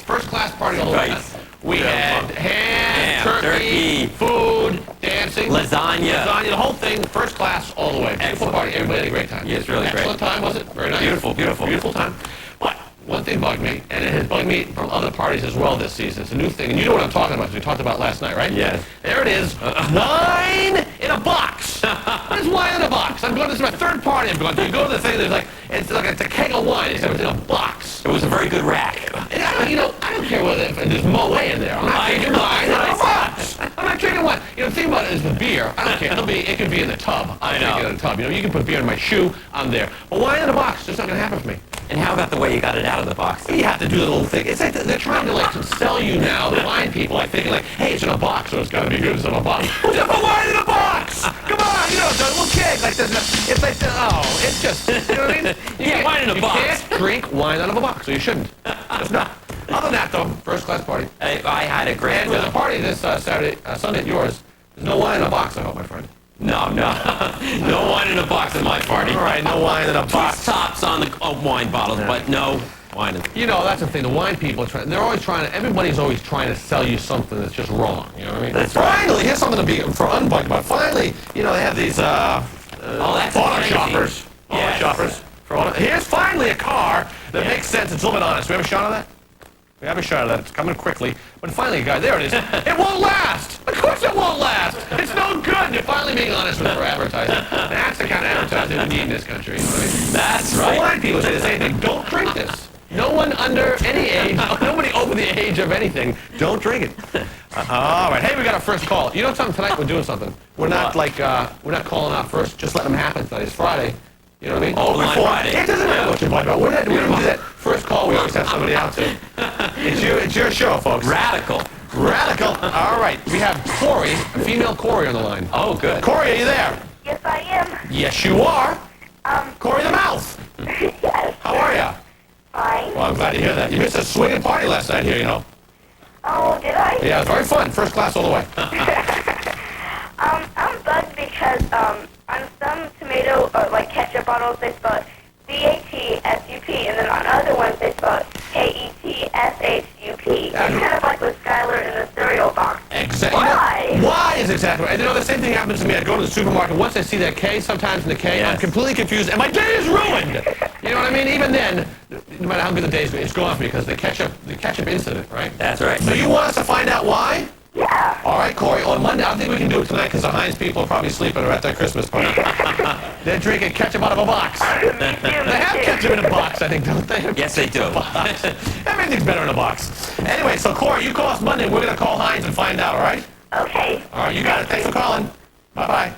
First class party all the way. We had ham, turkey, food, dancing, lasagna, the whole thing, first class all the way. Beautiful party. Everybody had a great time. Yeah, it's really great. Excellent time, was it? Very nice. Beautiful time. But one thing bugged me, and it has bugged me from other parties as well this season. It's a new thing, and you know what I'm talking about, because we talked about last night, right? Yes. There it is, wine in a box. What is wine in a box? This is my third party I'm going to. You go to the thing, there's it's like a keg of wine, except it's in a box. It was a very good rack. And I don't care whether there's Moet in there. I'm not drinking wine in a box. I'm not drinking wine. The thing about it is the beer, I don't care. It could be in the tub. I know. In a tub. You can put beer in my shoe, I'm there. But wine in a box, it's not going to happen for me. And how about the way you got it out of the box? You have to do the little thing. It's like they're trying to sell you now, the wine people, thinking hey, it's in a box, so it's got to be good, it's in a box. Just put wine in a box! box. Come on, you know, the little keg like this. It's like, it's just, you know what I mean? You can't wine in a box. You can't drink wine out of a box, so you shouldn't. Just not. Other than that, though, first class party. I had a great And with the party this Sunday at yours, there's no wine in a box, I hope, my friend. No, no wine in a box at my party. All right, no wine in a box. Tops on the wine bottles, but no wine. You know, that's the thing. The wine people, they're always trying to, everybody's always trying to sell you something that's just wrong. You know what I mean? That's right. Finally, here's something to be for unbugged about. Finally, you know, they have these that's auto crazy. shoppers. Auto shoppers. Here's finally a car that makes sense. It's a little bit honest. We have a shot of that? We have a shot of that. It's coming quickly. But finally, guys, there it is. It won't last. Of course it won't last. It's no good. You're finally being honest with for advertising. That's the kind of advertising we need in this country. You know what I mean? That's right. The wine people say the same thing. Don't drink this. No one under any age, nobody over the age of anything, don't drink it. All right. Hey, we got our first call. You know something? Tonight we're doing something. We're not we're not calling out first. Just letting them happen tonight. It's Friday. You know what I mean? Open line Friday. It doesn't matter what you're talking about. We're not doing that first call. We always have somebody out to. It's your show, folks. Radical. All right. We have Corey, a female Corey on the line. Oh, good. Corey, are you there? Yes, I am. Yes, you are. Corey the Mouth. Yes. How are you? Fine. Well, I'm glad to hear that. You missed a swinging party last night here, you know. Oh, did I? Yeah, it was very fun. First class all the way. I'm bugged because on some tomato or like ketchup bottles they spell it C-A-T-S-U-P, and then on other ones they spell it K-E-T-S-H-U-P. It's kind of like with Skylar in the cereal box. Exactly. Why? Why is exactly right. And you know, the same thing happens to me. I go to the supermarket. Once I see that K, sometimes in the K, I'm completely confused, and my day is ruined. You know what I mean? Even then, no matter how good the day is, it's gone for me because the ketchup incident, right? That's right. So you want us to find out why? Yeah. All right, Corey. On Monday, I think we can do it tonight because the Heinz people are probably sleeping or at their Christmas party. They're drinking ketchup out of a box. They have ketchup in a box, I think, don't they? Yes, they do. Everything's better in a box. Anyway, so Corey, you call us Monday. We're going to call Heinz and find out, all right? Okay. All right, you got it. Thanks for calling. Bye-bye.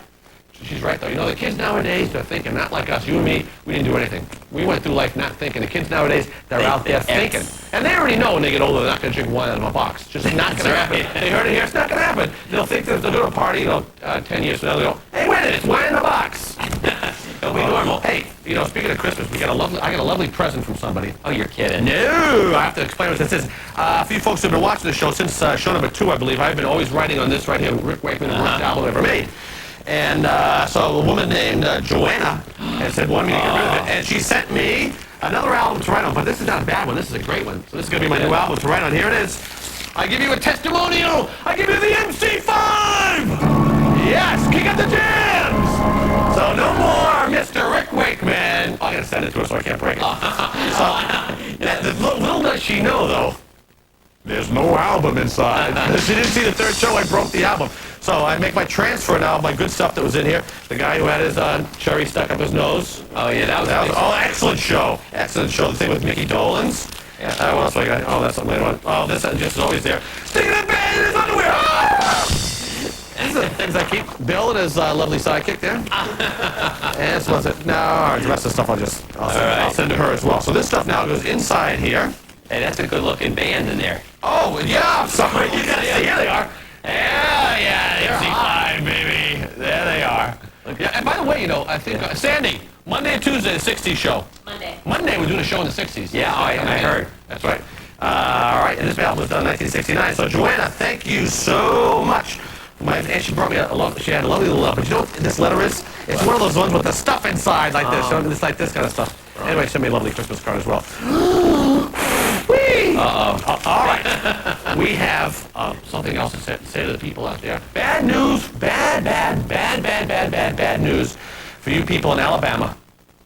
She's right, though. You know, the kids nowadays, they're thinking, not like us, you and me, we didn't do anything. We went through life not thinking. The kids nowadays, they're out there thinking. And they already know when they get older, they're not going to drink wine out of a box. Just not going to happen. They heard it here, it's not going to happen. They'll think that they'll go to a party, 10 years from now, they'll go, hey, wait a minute, it's wine in a box. It'll be normal. Hey, you know, speaking of Christmas, I got a lovely present from somebody. Oh, you're kidding. No, I have to explain what this is. For you folks who have been watching the show since show number 2, I believe, I've been always writing on this right here, Rick Wakeman, the worst album ever made. And so a woman named Joanna had said, wanted me to get rid of it. And she sent me another album to write on. But this is not a bad one. This is a great one. So this is going to be my new album to write on. Here it is. I give you a testimonial. I give you the MC5. Yes, kick up the jams. So no more Mr. Rick Wakeman. I'm going to send it to her so I can't break it. So the little does she know, though, there's no album inside. She didn't see the third show. I broke the album. So I make my transfer now of my good stuff that was in here. The guy who had his cherry stuck up his nose. Oh, yeah, that was excellent show. Excellent show. The thing with Mickey Dolenz. Yeah, what else I got? Oh, that's something later on. Oh, this just always there. Sticking it back in his underwear. Ah! These are the things I keep. Bill and his lovely sidekick there. And this was it. No, the rest of the stuff I'll send to her as well. So this stuff now goes inside here. Hey, that's a good-looking band in there. Oh, yeah, I'm sorry. You gotta see. Here they are. Yeah, MC5, baby. There they are. Yeah, and by the way, you know, I think, Sandy, Monday and Tuesday, the 60s show. Monday, we're doing a show in the 60s. Yeah, I heard. That's right. All right, and this album was done in 1969. So, Joanna, thank you so much. And she brought me she had a lovely little, but you know what this letter is? It's one of those ones with the stuff inside like this. It's like this kind of stuff. Anyway, send me a lovely Christmas card as well. All right. We have something else to say to the people out there. Bad news. Bad news for you people in Alabama.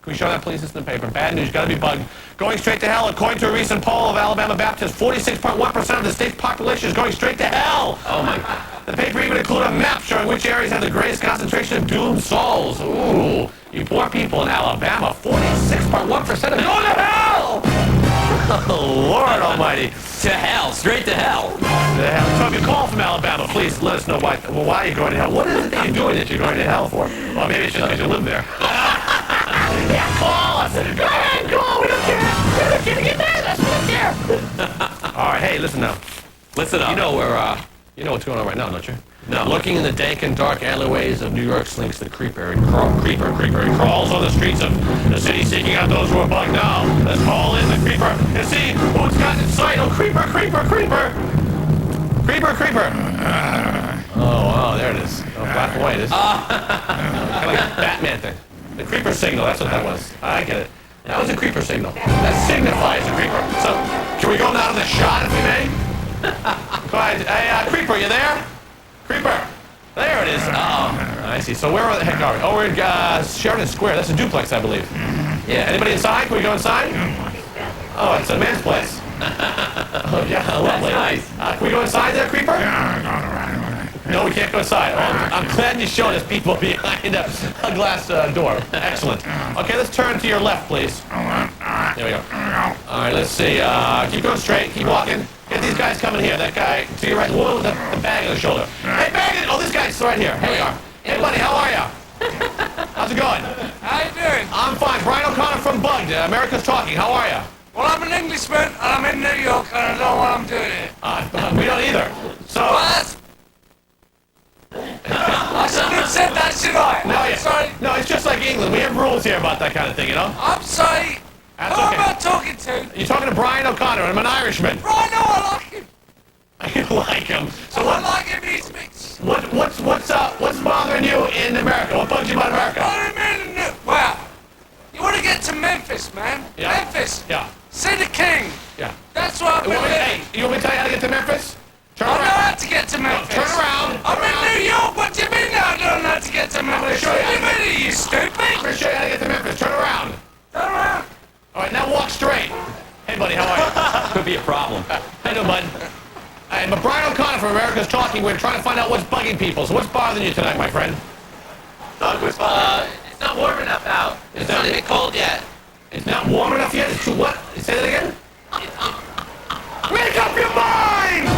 Can we show that, please? It's in the paper. Bad news. Got to be bugged. Going straight to hell. According to a recent poll of Alabama Baptists, 46.1% of the state's population is going straight to hell. Oh, my God. The paper even included a map showing which areas have the greatest concentration of doomed souls. Ooh, you poor people in Alabama, 46.1% are going to hell! Oh, Lord almighty. To hell, straight to hell. So if you call from Alabama, please let us know why you're going to hell. What is it that you're doing that you're going to hell for? Well, maybe it's just because you live there. Yeah, call us. Go ahead, call. We don't care. We don't care to get mad. That's what we care. All right, hey, listen now. Listen up. You know what's going on right now, don't you? Now, looking in the dank and dark alleyways of New York slinks the creeper. He crawls on the streets of the city seeking out those who are bugged now. Let's call in the creeper and see who's got in sight. Oh, creeper. Oh, wow, there it is. Oh, black and white. Kind of like a Batman thing. The creeper signal, that's what that was. I get it. That was a creeper signal. That signifies a creeper. So, can we go now to the shot if we may? Go ahead. Hey, creeper, you there? Creeper. There it is. Oh, I see. So where the heck are we? Oh, we're in Sheridan Square. That's a duplex, I believe. Yeah. Anybody inside? Can we go inside? Oh, it's a man's place. Oh, yeah, lovely. That's nice. Can we go inside there, creeper? No, we can't go inside. Oh, I'm glad you showed us people behind a glass door. Excellent. Okay, let's turn to your left, please. There we go. All right, let's see. Keep going straight. Keep walking. Get these guys coming here. That guy to your right. The one with the bag on the shoulder. Hey, bag! Oh, this guy's right here. Here we are. Hey, buddy, how are you? How's it going? How you doing? I'm fine. Brian O'Connor from Bubbed. America's Talking. How are you? Well, I'm an Englishman, and I'm in New York, and I don't know what I'm doing here. We don't either. So... What? I shouldn't have said that, should I? No, I'm sorry. No, it's just like England. We have rules here about that kind of thing, you know? I'm sorry. That's Who okay. am I talking to? You're talking to Brian O'Connor. I'm an Irishman. Right, no, I like him. You like him. So I like him, he's mixed. What's bothering you in America? What bugs you about America? Well, you want to get to Memphis, man. Yeah. Memphis. Yeah. See the king. Yeah. That's what I've been Hey, you want me to tell you how to get to Memphis? Turn I around. know how to get to Memphis. No, turn around. I'm in New York. What do you mean I don't know how to get to Memphis? show you. What do you mean, are you stupid? I'm going to show you how to get to Memphis. Turn around. Turn around. All right, now walk straight. Hey, buddy, how are you? Could be a problem. How you doing, bud? Hey, but Brian O'Connor from America's Talking. We're trying to find out what's bugging people. So what's bothering you tonight, my friend? It's not warm enough out. It's not even cold yet. It's not warm enough yet? It's too what? Say that again? Make up your mind!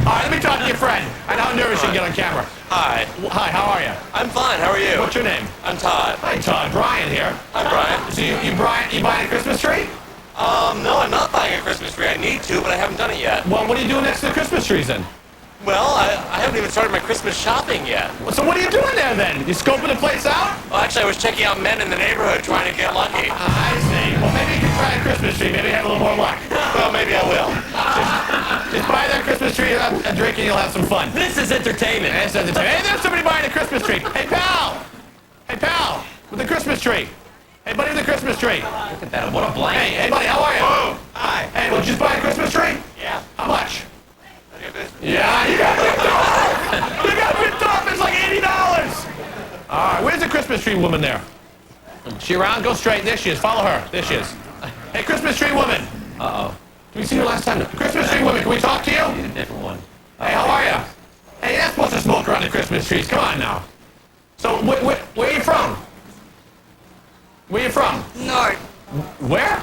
All right, let me talk to your friend. I know how nervous you can get on camera. Hi. Hi, how are you? I'm fine. How are you? What's your name? I'm Todd. Hi, Todd. Brian here. I'm Brian. So you buying a Christmas tree? No, I'm not buying a Christmas tree. I need to, but I haven't done it yet. Well, what are you doing next to the Christmas trees then? Well, I haven't even started my Christmas shopping yet. So what are you doing there then? You scoping the place out? Well, actually, I was checking out men in the neighborhood trying to get lucky. I see. Well, maybe you can try a Christmas tree. Maybe have a little more luck. Well, maybe I will. Just buy that Christmas tree, a drink, and you'll have some fun. This is entertainment. Hey, there's somebody buying a Christmas tree. Hey, pal. Hey, pal. With the Christmas tree. Hey, buddy, with the Christmas tree. Look at that. What a blanket. Hey, buddy, how are you? Whoa. Hi. Hey, well, just buy a Christmas tree? Yeah. How much? Yeah, you got ripped off. You got ripped off. It's like $80. All right, where's the Christmas tree woman there? She around? Go straight. There she is. Follow her. There she is. Hey, Christmas tree woman. Uh-oh. Did we see her last time? Christmas tree woman, can we talk to you? I need a different one. Hey, how are you? Hey, you're not supposed to smoke around the Christmas trees. Come on now. So, where are you from? Where are you from? North. Where?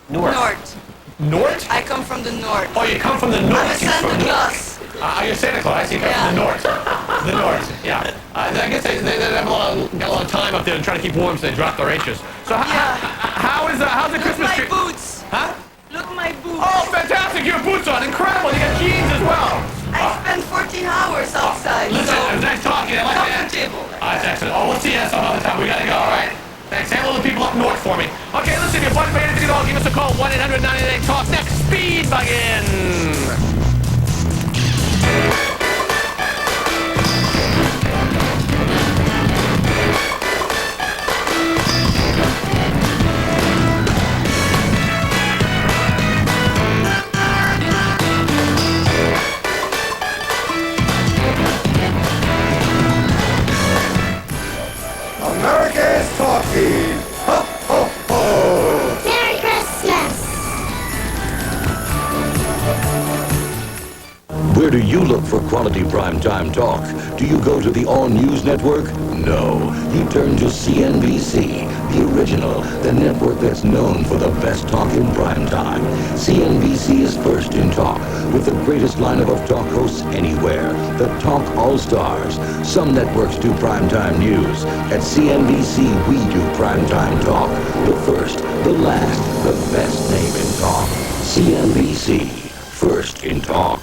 North. North? I come from the north. Oh, you come from the north. I'm a Santa Claus. You're Santa Claus. I see you come from the north. The north, yeah. I guess they have got a lot of time up there and trying to keep warm, so they drop their H's. So how's the Christmas tree? Look my boots. Huh? Look my boots. Oh, fantastic! You have boots on. Incredible. You got jeans as well. I spent 14 hours outside. Listen, it was nice talking. I like that. Comfortable. That's excellent. Oh, we'll see you some other time. We gotta go, all right? Thanks. Handle the people up north for me. Okay, listen, if you're bugged by anything at all, give us a call. 1-800-98-TALK. Next, Speed Buggin'. America is talking. Ho, ho, ho. Merry Christmas! Where do you look for quality primetime talk? Do you go to the All News Network? No. You turn to CNBC, the original, the network that's known for the best talk in primetime. CNBC is first in talk, with the greatest lineup of talk hosts anywhere. The Talk All-Stars. Some networks do primetime news. At CNBC, we do primetime talk. The first, the last, the best name in talk. CNBC, first in talk.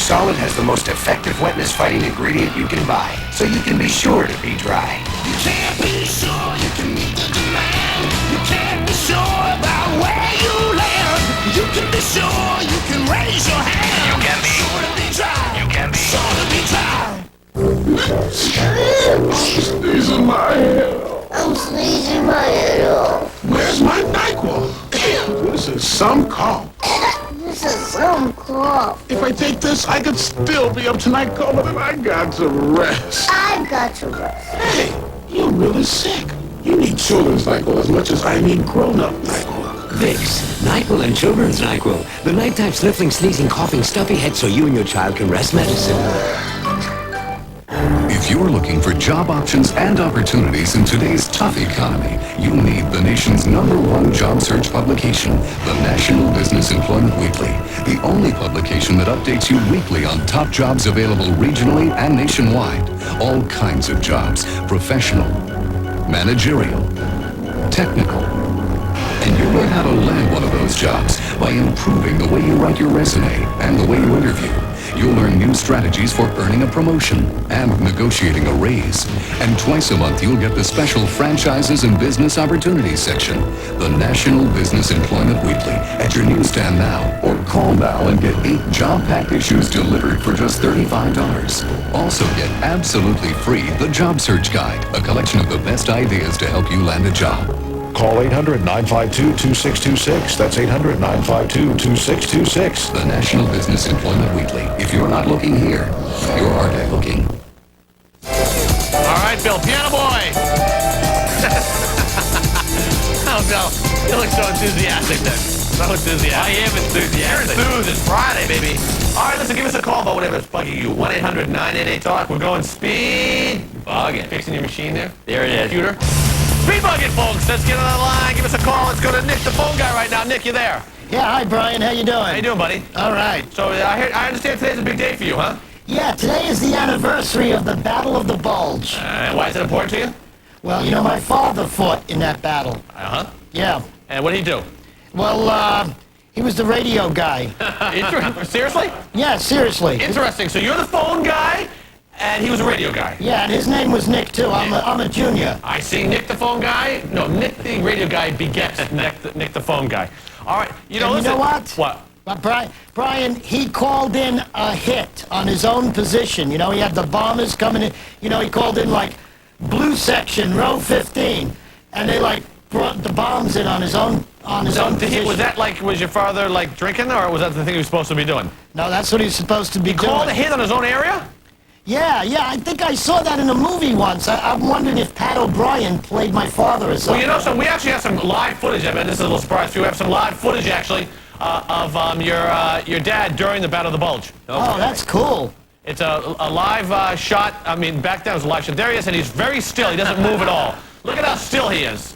Solid has the most effective wetness-fighting ingredient you can buy, so you can be sure to be dry. You can't be sure you can meet the demand. You can't be sure about where you land. You can be sure you can raise your hand. You can be sure to be dry. You can be sure to be dry. I'm sneezing my head off. I'm sneezing my head off. Where's my NyQuil? This is some cough. This is some cough. If I take this, I could still be up tonight calling and I got to rest. I got to rest. Hey, you're really sick. You need children's NyQuil as much as I need grown-up NyQuil. Vicks, NyQuil and children's NyQuil. The nighttime sniffling, sneezing, coughing, stuffy head so you and your child can rest medicine. If you're looking for job options and opportunities in today's tough economy, you need the nation's #1 job search publication, the National Business Employment Weekly, the only publication that updates you weekly on top jobs available regionally and nationwide. All kinds of jobs, professional, managerial, technical. And you'll learn how to land one of those jobs by improving the way you write your resume and the way you interview. You'll learn new strategies for earning a promotion and negotiating a raise. And twice a month, you'll get the special Franchises and Business Opportunities section, the National Business Employment Weekly, at your newsstand now. Or call now and get 8 job-packed issues delivered for just $35. Also get absolutely free the Job Search Guide, a collection of the best ideas to help you land a job. Call 800-952-2626. That's 800-952-2626. The National Business Employment Weekly. If you're not looking here, you're hardly looking. All right, Bill, piano boy. Oh, Bill, you look so enthusiastic there. So enthusiastic. I am enthusiastic. You're enthused. It's Friday, baby. All right, listen, give us a call about whatever's bugging you. 1-800-988-TALK. We're going speed bugging. Fixing your machine there. There it is. Computer. Speed bugging, folks. Let's get on the line. Give us a call. Let's go to Nick, the phone guy, right now. Nick, you there? Yeah, hi, Brian. How you doing? How you doing, buddy? All right. So I understand today's a big day for you, huh? Yeah, today is the anniversary of the Battle of the Bulge. Why is it important to you? Well, you know, my father fought in that battle. Uh-huh. Yeah. And what did he do? Well, he was the radio guy. Seriously? Yeah, seriously. Interesting. So you're the phone guy, and he was a radio guy. Yeah, and his name was Nick, too. I'm a junior. I see. Nick the phone guy? No, Nick the radio guy begets Nick the phone guy. All right. You know what? What? Brian, he called in a hit on his own position. You know, he had the bombers coming in. You know, he called in, like, blue section, row 15. And they, like, brought the bombs in on his own position. Was that, like, was your father, like, drinking, or was that the thing he was supposed to be doing? No, that's what he was supposed to be doing. Called a hit on his own area? Yeah, I think I saw that in a movie once. I'm wondering if Pat O'Brien played my father or something. Well, you know, so we actually have some live footage. I mean, this is a little surprise for you. We have some live footage, actually, of your dad during the Battle of the Bulge. Oh, that's cool. It's a live shot. I mean, back then it was a live shot. There he is, and he's very still. He doesn't move at all. Look at how still he is.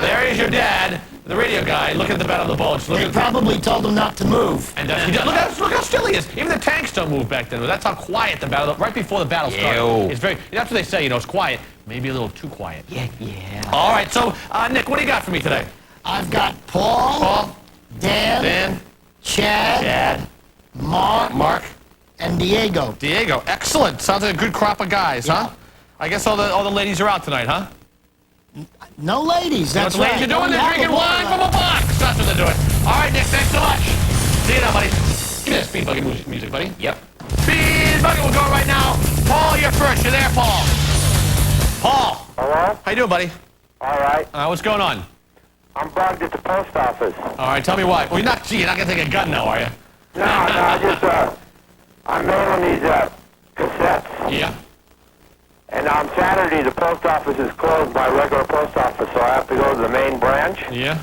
There is your dad, the radio guy. Look at the Battle of the Bulge. They probably told him not to move. And look how still he is. Even the tanks don't move back then. That's how quiet the battle. Right before the battle started. It's very. That's what they say. You know, it's quiet. Maybe a little too quiet. Yeah. All right. So, Nick, what do you got for me today? I've got Paul, Dan, Chad, Mark, and Diego. Diego, excellent. Sounds like a good crop of guys, huh? I guess all the ladies are out tonight, huh? No ladies, that's right. What the ladies are doing? They're drinking wine from a box. That's what they're doing. All right, Nick, thanks so much. See you now, buddy. Give me that speed buggy music, buddy. Yep. Speed buggy, we'll go right now. Paul, you're first. You're there, Paul. Paul. Hello? How you doing, buddy? All right. What's going on? I'm bugged at the post office. All right, tell me why. Well, you're not going to take a gun now, are you? No, I just, I'm mailing these cassettes. Yeah. And on Saturday, the post office is closed, my regular post office, so I have to go to the main branch. Yeah.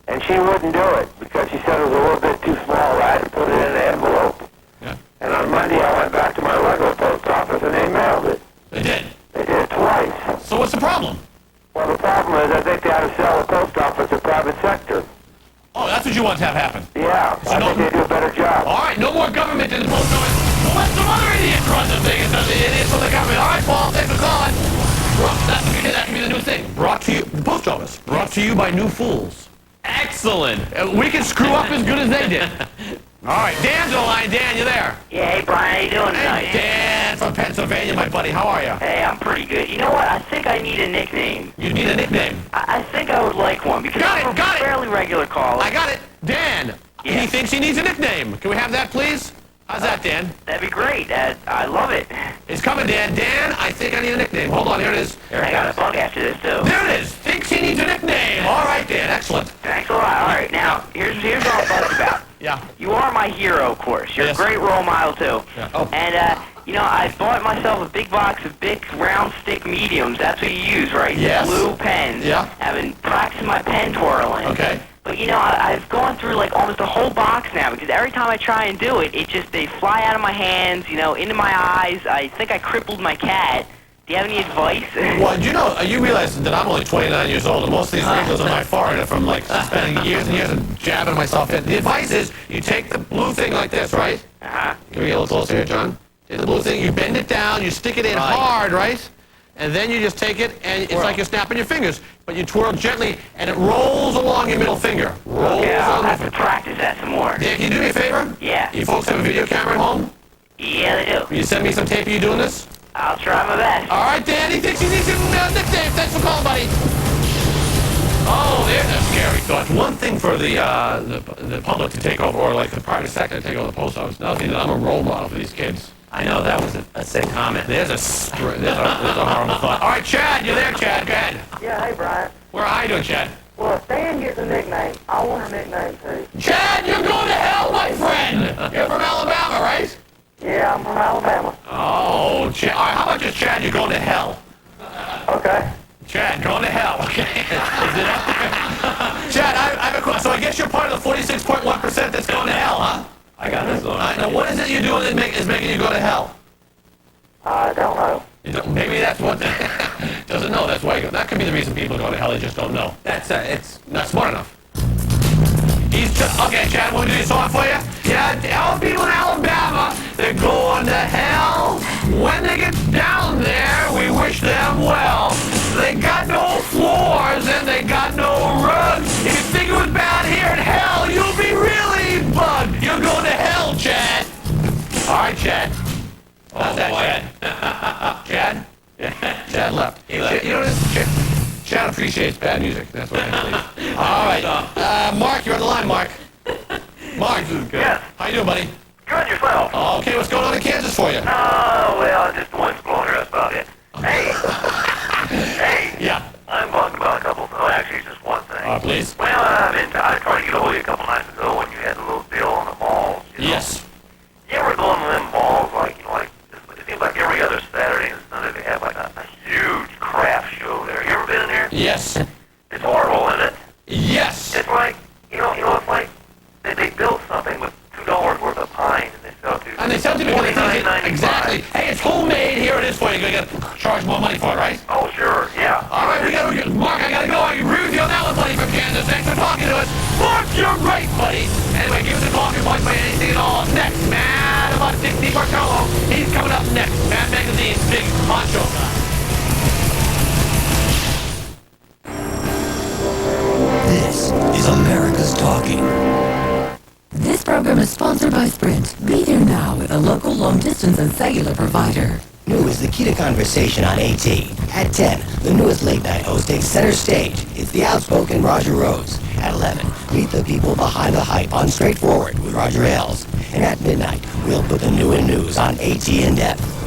And she wouldn't do it because she said it was a little bit too small. I had to put it in an envelope. Yeah. And on Monday, I went back to my regular post office and they mailed it. They did? They did it twice. So what's the problem? Well, the problem is I think they ought to sell the post office to private sector. Oh, that's what you want to have happen? Yeah, So I think they do a better job. All right, no more government in the post office. We'll let some other idiots run the thing instead of the idiots from the government. All right, Paul, thanks for calling. That can be the new thing. Brought to you, the post office. Brought to you by New Fools. Excellent. We can screw up as good as they did. All right, Dan's on the line. Dan, you there? Yeah, hey Brian, how you doing tonight? Hey, Dan from Pennsylvania, my buddy. How are you? Hey, I'm pretty good. You know what? I think I need a nickname. You need a nickname? I think I would like one because I'm a fairly regular caller. I got it. Dan. Yeah. He thinks he needs a nickname. Can we have that, please? How's that, Dan? That'd be great. I love it. It's coming, Dan. Dan, I think I need a nickname. Hold on, here it is. Here, I got a bug after this, too. There it is. Thinks he needs a nickname. All right, Dan. Excellent. Thanks a lot. All right, now, here's what I'm buzzed about. Yeah. You are my hero, of course. You're a great role model, too. Yeah. Oh. And, you know, I bought myself a big box of big round stick mediums. That's what you use, right? Yes. Blue pens. Yeah. I've been practicing my pen twirling. Okay. But, you know, I've gone through, like, almost a whole box now, because every time I try and do it, they fly out of my hands, you know, into my eyes. I think I crippled my cat. Do you have any advice? Well, you realize that I'm only 29 years old, and most of these wrinkles on my forehead are from, like, spending years and years and jabbing myself in. The advice is, you take the blue thing like this, right? Uh-huh. Can we get a little closer here, John? Take the blue thing, you bend it down, you stick it in hard, right? And then you just take it, and it's like you're snapping your fingers. But you twirl gently, and it rolls along your middle finger. Rolls Okay, I'll on have to practice that some more. Dan, can you do me a favor? Yeah. You folks have a video camera at home? Yeah, they do. Will you send me some tape of you doing this? I'll try my best. All right, Dan, he thinks he needs a nickname. Thanks for calling, buddy. Oh, there's a scary thought. One thing for the public to take over, or like the private sector to take over the post office. Another thing that I'm a role model for these kids. I know, that was a sick comment. There's a horrible thought. All right, Chad, you there, Chad? Go ahead. Yeah, hey, Brian. How you doing, Chad? Well, if Dan gets a nickname, I want a nickname, too. Chad, you're going to hell, my friend. You're from Alabama, right? Yeah, I'm from Alabama. Oh, Chad. All right, how about just Chad, you're going to hell? Okay. Chad, going to hell, okay? Chad, I have a question. So I guess you're part of the 46.1% that's going to hell, huh? I got this one. Now, what is it you're doing that is making you go to hell? I don't know. Maybe that's what doesn't know. That's why that could be the reason people go to hell. They just don't know. It's not smart enough. Okay, Chad, want me to do a song for you? Yeah, all people in Alabama, they're going to hell. When they get down there, we wish them well. They got no floors and they got no rugs. If you think it was bad here in hell, you'll be really bugged. You're going to hell, Chad. All right, Chad. How's that, Chad? Chad? Chad left. He left. You know this? Chad appreciates bad music. That's what I believe. All right. Mark, you're on the line, Mark. Mark. Yes. How you doing, buddy? Good, yourself. Oh, okay, what's going on in Kansas for you? Oh, well, just one exploder, that's about it. Hey. Hey. Yeah. I'm bugged about a couple, actually, just one thing. Please. Well, I tried to get a hold of you a couple nights ago when you had the little deal on the malls. Yes. You ever go on them malls, it seems like every other Saturday and Sunday they have like a huge craft show there. You ever been in there? Yes. It's horrible, isn't it? Yes. It's like, it's like they built something with $2 worth of pine and they sell it to you. And they sell it to me. Exactly. Hey, it's homemade. Here it is for you. You're going to charge more money for it, right? Oh, sure, yeah. All right, Mark, I got to go. I agree with you on that one, buddy, from Kansas. Thanks for talking to us. Mark, you're right, buddy. Anyway, give us a call if you're bugged by anything at all. Next, Mad about Dick DiBartolo. He's coming up next. Mad Magazine's big honcho guy. This is America's Talking. This program is sponsored by Sprint. Be there now with a local long-distance and cellular provider. New is the key to conversation on AT. At 10, the newest late-night host takes center stage. It's the outspoken Roger Rose. At 11, meet the people behind the hype on Straightforward with Roger Ailes. And at midnight, we'll put the new in news on AT In Depth.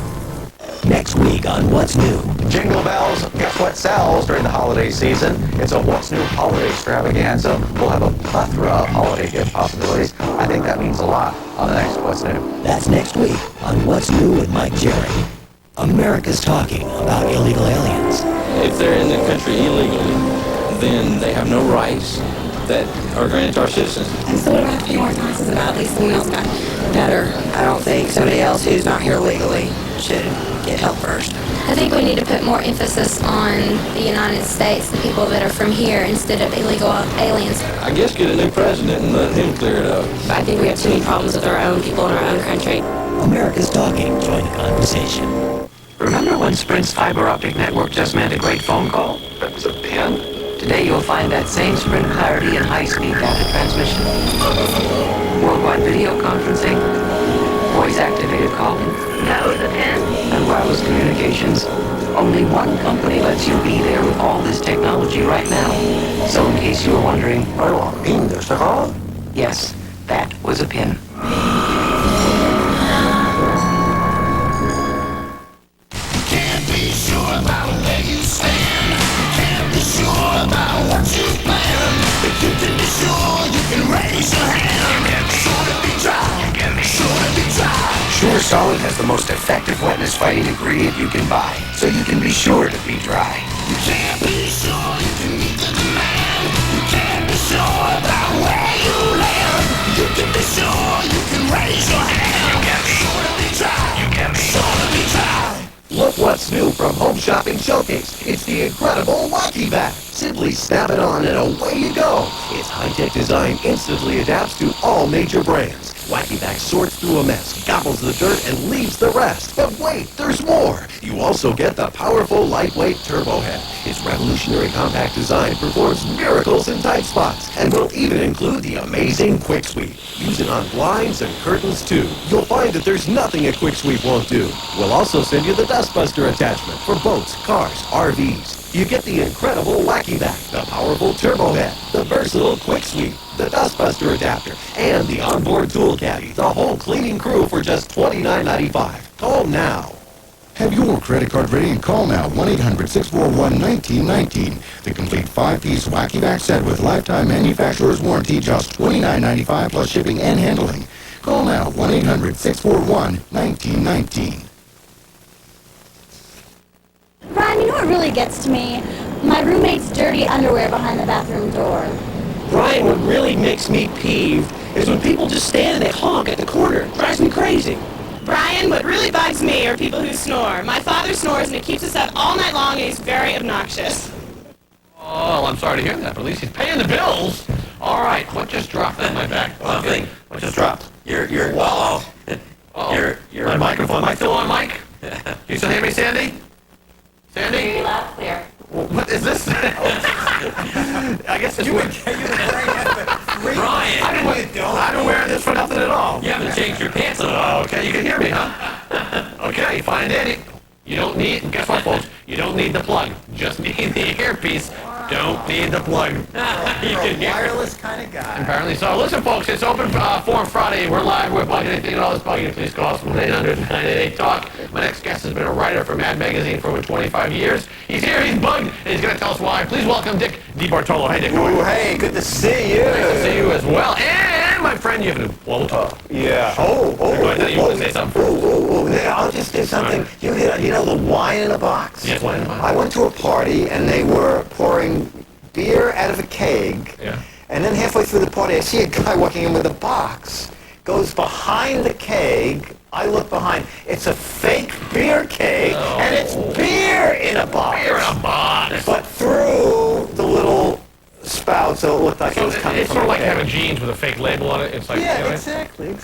Next week on What's New. Jingle bells, guess what sells during the holiday season? It's a What's New holiday extravaganza. We'll have a plethora of holiday gift possibilities. I think that means a lot on the next What's New. That's next week on What's New with Mike Jerry. America's Talking about illegal aliens. If they're in the country illegally, then they have no rights that are granted to our citizens. And so what about a few more taxes about at least someone else got better? I don't think somebody else who's not here legally should get help first. I think we need to put more emphasis on the United States, the people that are from here, instead of illegal aliens. I guess get a new president and let him clear it up. I think we have too many problems with our own people in our own country. America's Talking. Join the conversation. Remember when Sprint's fiber optic network just meant a great phone call? That was a pen. Today you'll find that same sprint clarity and high-speed data transmission. Worldwide video conferencing, voice-activated calling. That was the pen. And wireless communications. Only one company lets you be there with all this technology right now. So in case you were wondering... Yes, that was a pin. Can't be sure about where you stand. Can't be sure about what you plan. But you can be sure you can raise your hand. Sure to be dry. Sure to be dry. Sure Solid has the most effective wetness fighting ingredient you can buy, so you can be sure to be dry. You can't be sure you can meet the demand. You can't be sure about where you live. You can be sure you can raise your hand. You can be sure to be dry. You can be sure to be dry. Look what's new from Home Shopping Showcase. It's the incredible Wacky Vac. Simply snap it on and away you go. Its high-tech design instantly adapts to all major brands. Wacky Vac sorts through a mess, gobbles the dirt, and leaves the rest. But wait, there's more. You also get the powerful, lightweight Turbo Head. Its revolutionary compact design performs miracles in tight spots and will even include the amazing Quick Sweep. Use it on blinds and curtains too. You'll find that there's nothing a Quick Sweep won't do. We'll also send you the Dustbuster attachment for boats, cars, RVs. You get the incredible Wacky Vac, the powerful Turbo Head, the versatile Quick Sweep, the Dustbuster adapter, and the onboard tool caddy, the whole cleaning crew for just $29.95. Call now. Have your credit card ready and call now, 1-800-641-1919. The complete 5-piece Wacky Vac set with lifetime manufacturer's warranty, just $29.95 plus shipping and handling. Call now, 1-800-641-1919. Brian, you know what really gets to me? My roommate's dirty underwear behind the bathroom door. Brian, what really makes me peeved is when people just stand and they honk at the corner. It drives me crazy. Brian, what really bugs me are people who snore. My father snores and it keeps us up all night long and he's very obnoxious. Oh, I'm sorry to hear that, but at least he's paying the bills. All right, what just dropped on my back? Nothing. What just dropped? Your My microphone. Am I still on mic? You still hear me, Sandy? Sandy? Loud, clear. What is this? I guess it's Brian, I've been wearing this for nothing at all. You haven't changed your pants at all. Okay, you can hear me, huh? Okay, fine, Danny. You don't need, guess what, folks? You don't need the plug. Just need the earpiece. Don't need the plug. You can hear wireless kind of guy. Apparently so. Listen, folks, it's open Forum Friday. We're live. We're bugging anything and all this bugging. Please call us 1-800-988-TALK. My next guest has been a writer for Mad Magazine for over 25 years. He's here. He's bugged. And he's going to tell us why. Please welcome Dick DiBartolo. Hey, Dick. Ooh, hey, good to see you. Nice to see you as well. And my friend, you have a quote. Yeah. Go ahead. You want to say something? I'll just do something. You know the wine in a box? Yes, wine in a box. I went to a party and they were pouring beer out of a keg. Yeah. And then halfway through the party, I see a guy walking in with a box. Goes behind the keg. I look behind. It's a fake beer keg, and it's beer in a box. Beer in a box. But through the little spout, so it looked like it was coming It's from sort of a like keg. having jeans with a fake label on it. It's like, Yeah, you know, exactly.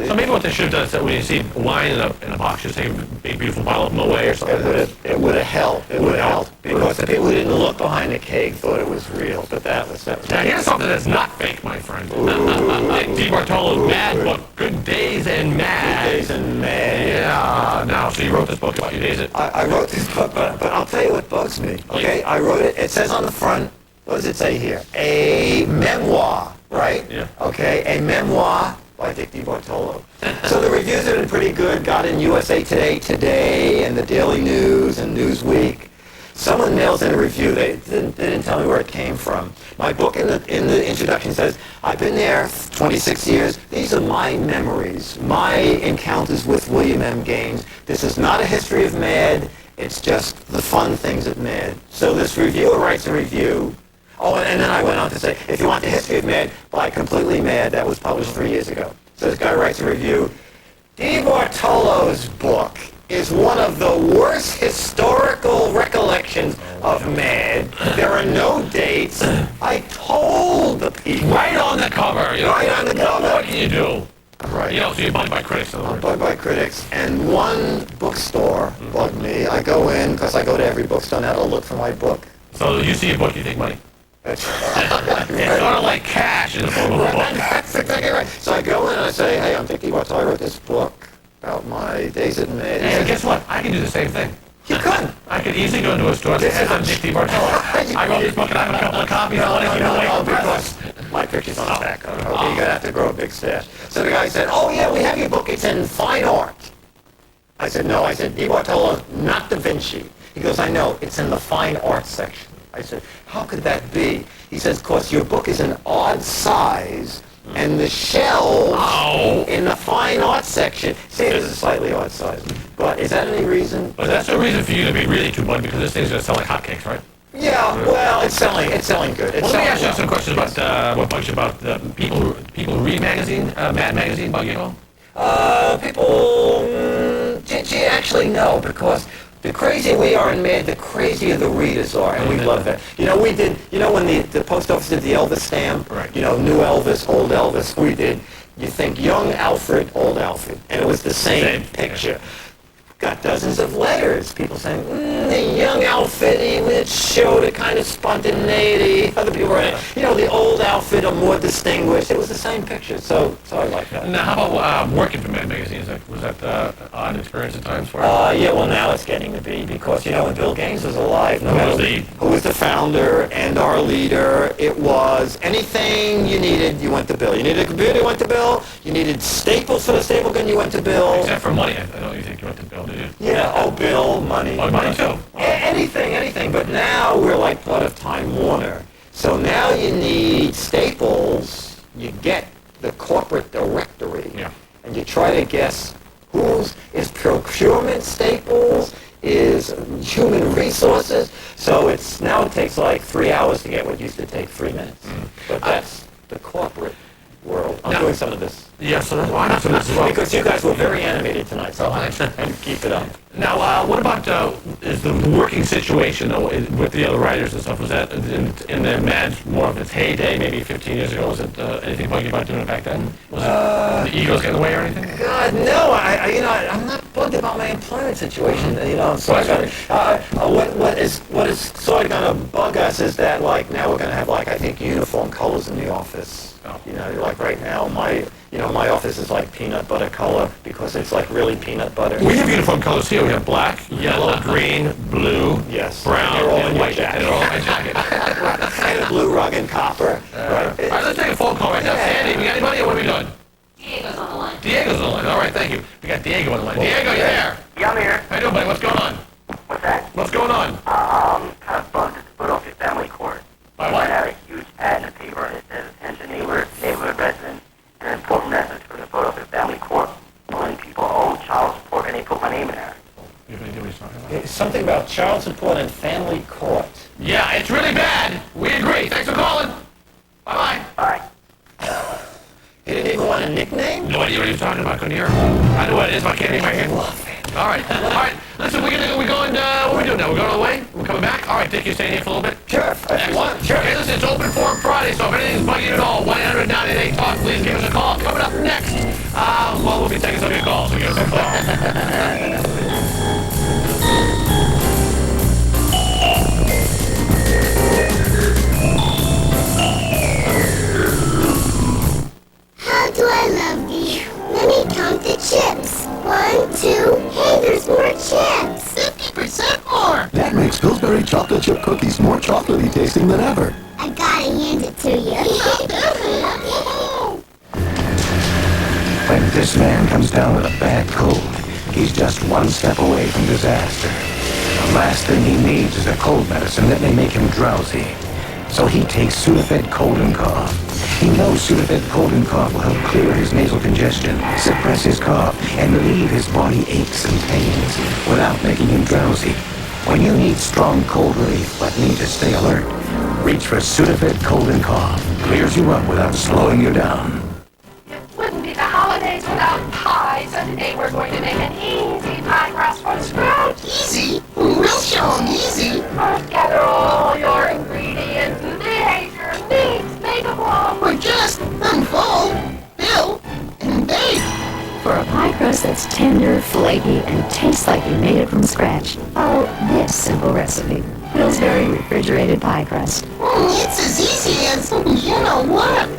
So maybe what they should have done is that when you see wine in a box, just take a big, beautiful bottle of them away or something. It would have helped. It would have helped because the people who didn't look behind the keg thought it was real. But that was. Now here's something that's not fake, my friend. Dick DiBartolo's Mad Book, Good Days and Mad. Good Days and Mad. Yeah. Now, so you wrote this book about your days at... I wrote this book, but I'll tell you what bugs me. Okay, I wrote it. It says on the front. What does it say here? A memoir, right? Yeah. Okay, a memoir by Dick DiBartolo. So the reviews have been pretty good. Got in USA Today, and the Daily News, and Newsweek. Someone mails in a review. They didn't tell me where it came from. My book in the introduction says, I've been there 26 years. These are my memories, my encounters with William M. Gaines. This is not a history of Mad. It's just the fun things at Mad. So this reviewer writes a review. Oh, and then I went on to say, if you want the history of Mad, buy Completely Mad. That was published 3 years ago. So this guy writes a review. DiBartolo's book is one of the worst historical recollections of Mad. There are no dates. I told the people. Right on the cover. You know, right on the cover. What can you do? Right. You know, so you're bugged by critics. I'm bugged by critics. And one bookstore bugged me. I go in, because I go to every bookstore now to look for my book. So you see a book, you take money? It's sort of like cash in the form of a book. That's exactly right. So I go in and I say, hey, I'm Dick DeBartolo. I wrote this book about my days at Med. And guess what? I can do the same thing. You could. I could easily go into a store and say, I'm Dick DeBartolo. I wrote this book and I have a couple of copies. I want to give it away. Because my picture's on the back. Okay, you're going to have to grow a big stash. So the guy said, oh, yeah, we have your book. It's in fine art. I said, no. I said, DeBartolo, not Da Vinci. He goes, I know. It's in the fine art section. I said, how could that be? He says, because your book is an odd size, and the shelves in the fine art section, see, it is a slightly odd size. But is that any reason? But that's no reason for you to be really too blunt, because this thing's going to sell like hotcakes, right? Yeah, well, it's selling good. Well, let me ask you some questions about what bugs you about people who read Mad Magazine, bug you at all? Gee, actually, no, because the crazier we are in Mad, the crazier the readers are, and we love that. You know, we did, when the post office did the Elvis stamp, right. New Elvis, old Elvis, we did, you think young Alfred, old Alfred, and it was the same picture. Yeah. Got dozens of letters, people saying, the young Alfred, it showed a kind of spontaneity. Other people were, the old Alfred are more distinguished. It was the same picture, so I like that. Now, how about working for Mad Magazine? Was that an odd experience at times for you? Yeah, well, now it's getting to be, because, when Bill Gaines was alive, who was the founder and our leader, it was anything you needed, you went to Bill. You needed a computer, you went to Bill. You needed staples for the staple gun, you went to Bill. Except for money, I don't think you went to Bill. Yeah, Bill, money. Oh, money too. Anything. But now we're like part of Time Warner. So now you need staples. You get the corporate directory. Yeah. And you try to guess is procurement staples, is human resources. So it takes like 3 hours to get what used to take 3 minutes. But that's the corporate world. I'm doing some of this. Yeah, so that's why not some of this as well. Because you guys were very animated tonight, so I'm trying to keep it up. Now, what about is the working situation though with the other writers and stuff? Was that in the Mad more of its heyday, maybe 15 years ago? Was it anything buggy about doing it back then? Was it the egos get in the way or anything? God, no. I'm not bugged about my employment situation. So what is sort of going to bug us is that now we're going to have I think uniform colors in the office. Like right now, my office is like peanut butter color because it's like really peanut butter. We have uniform colors here. We have black, yellow, green, blue, brown, and white. And they're all in my jacket. And a blue rug and copper. Right. All right, let's take a phone call right now. Sandy, we got anybody or what are we doing? Diego's on the line. Diego's on the line. All right, thank you. We got Diego on the line. Diego, you there? Yeah, I'm here. How you doing, buddy? What's going on? What's that? What's going on? Kind of bugged at the Philadelphia Family Court. By what? I had a huge ad in the paper and it says, attention neighborhood residents, an important message from the Philadelphia Family Court. Only people owe child support, and they put my name in there. It's something about child support and family court. Yeah, it's really bad. We agree. Thanks for calling. Bye-bye. Bye. You didn't even want a nickname? No idea what you're talking about. Couldn't hear. I know what it is, but I can't name my hand. All right. Listen, we're going, what are we doing now? We're going away? We're coming back? All right, Dick, you staying here for a little bit? Sure. Excellent. Sure. Okay, listen, it's open forum Friday, so if anything's bugging at all, 1-800-988-TALK, please give us a call. Coming up next, we'll be taking some of your calls. So give us a call. How do I love you? Let me count the chips. 1, 2, hey, there's more chips. 50% more. That makes Pillsbury chocolate chip cookies more chocolatey tasting than ever. I gotta hand it to you. When this man comes down with a bad cold, he's just one step away from disaster. The last thing he needs is a cold medicine that may make him drowsy. So he takes Sudafed Cold and Cough. He knows Sudafed Cold and Cough will help clear his nasal congestion, suppress his cough, and relieve his body aches and pains without making him drowsy. When you need strong cold relief but need to stay alert, reach for Sudafed Cold and Cough. Clears you up without slowing you down. Wouldn't be the holidays without pie, so today we're going to make an easy pie crust from scratch. Easy? We'll show 'em easy. First, gather all your ingredients and behave your needs. Make a ball. Or just unfold, fill, and bake. For a pie crust that's tender, flaky, and tastes like you made it from scratch. Follow this simple recipe. Pillsbury refrigerated pie crust. It's as easy as, you know what?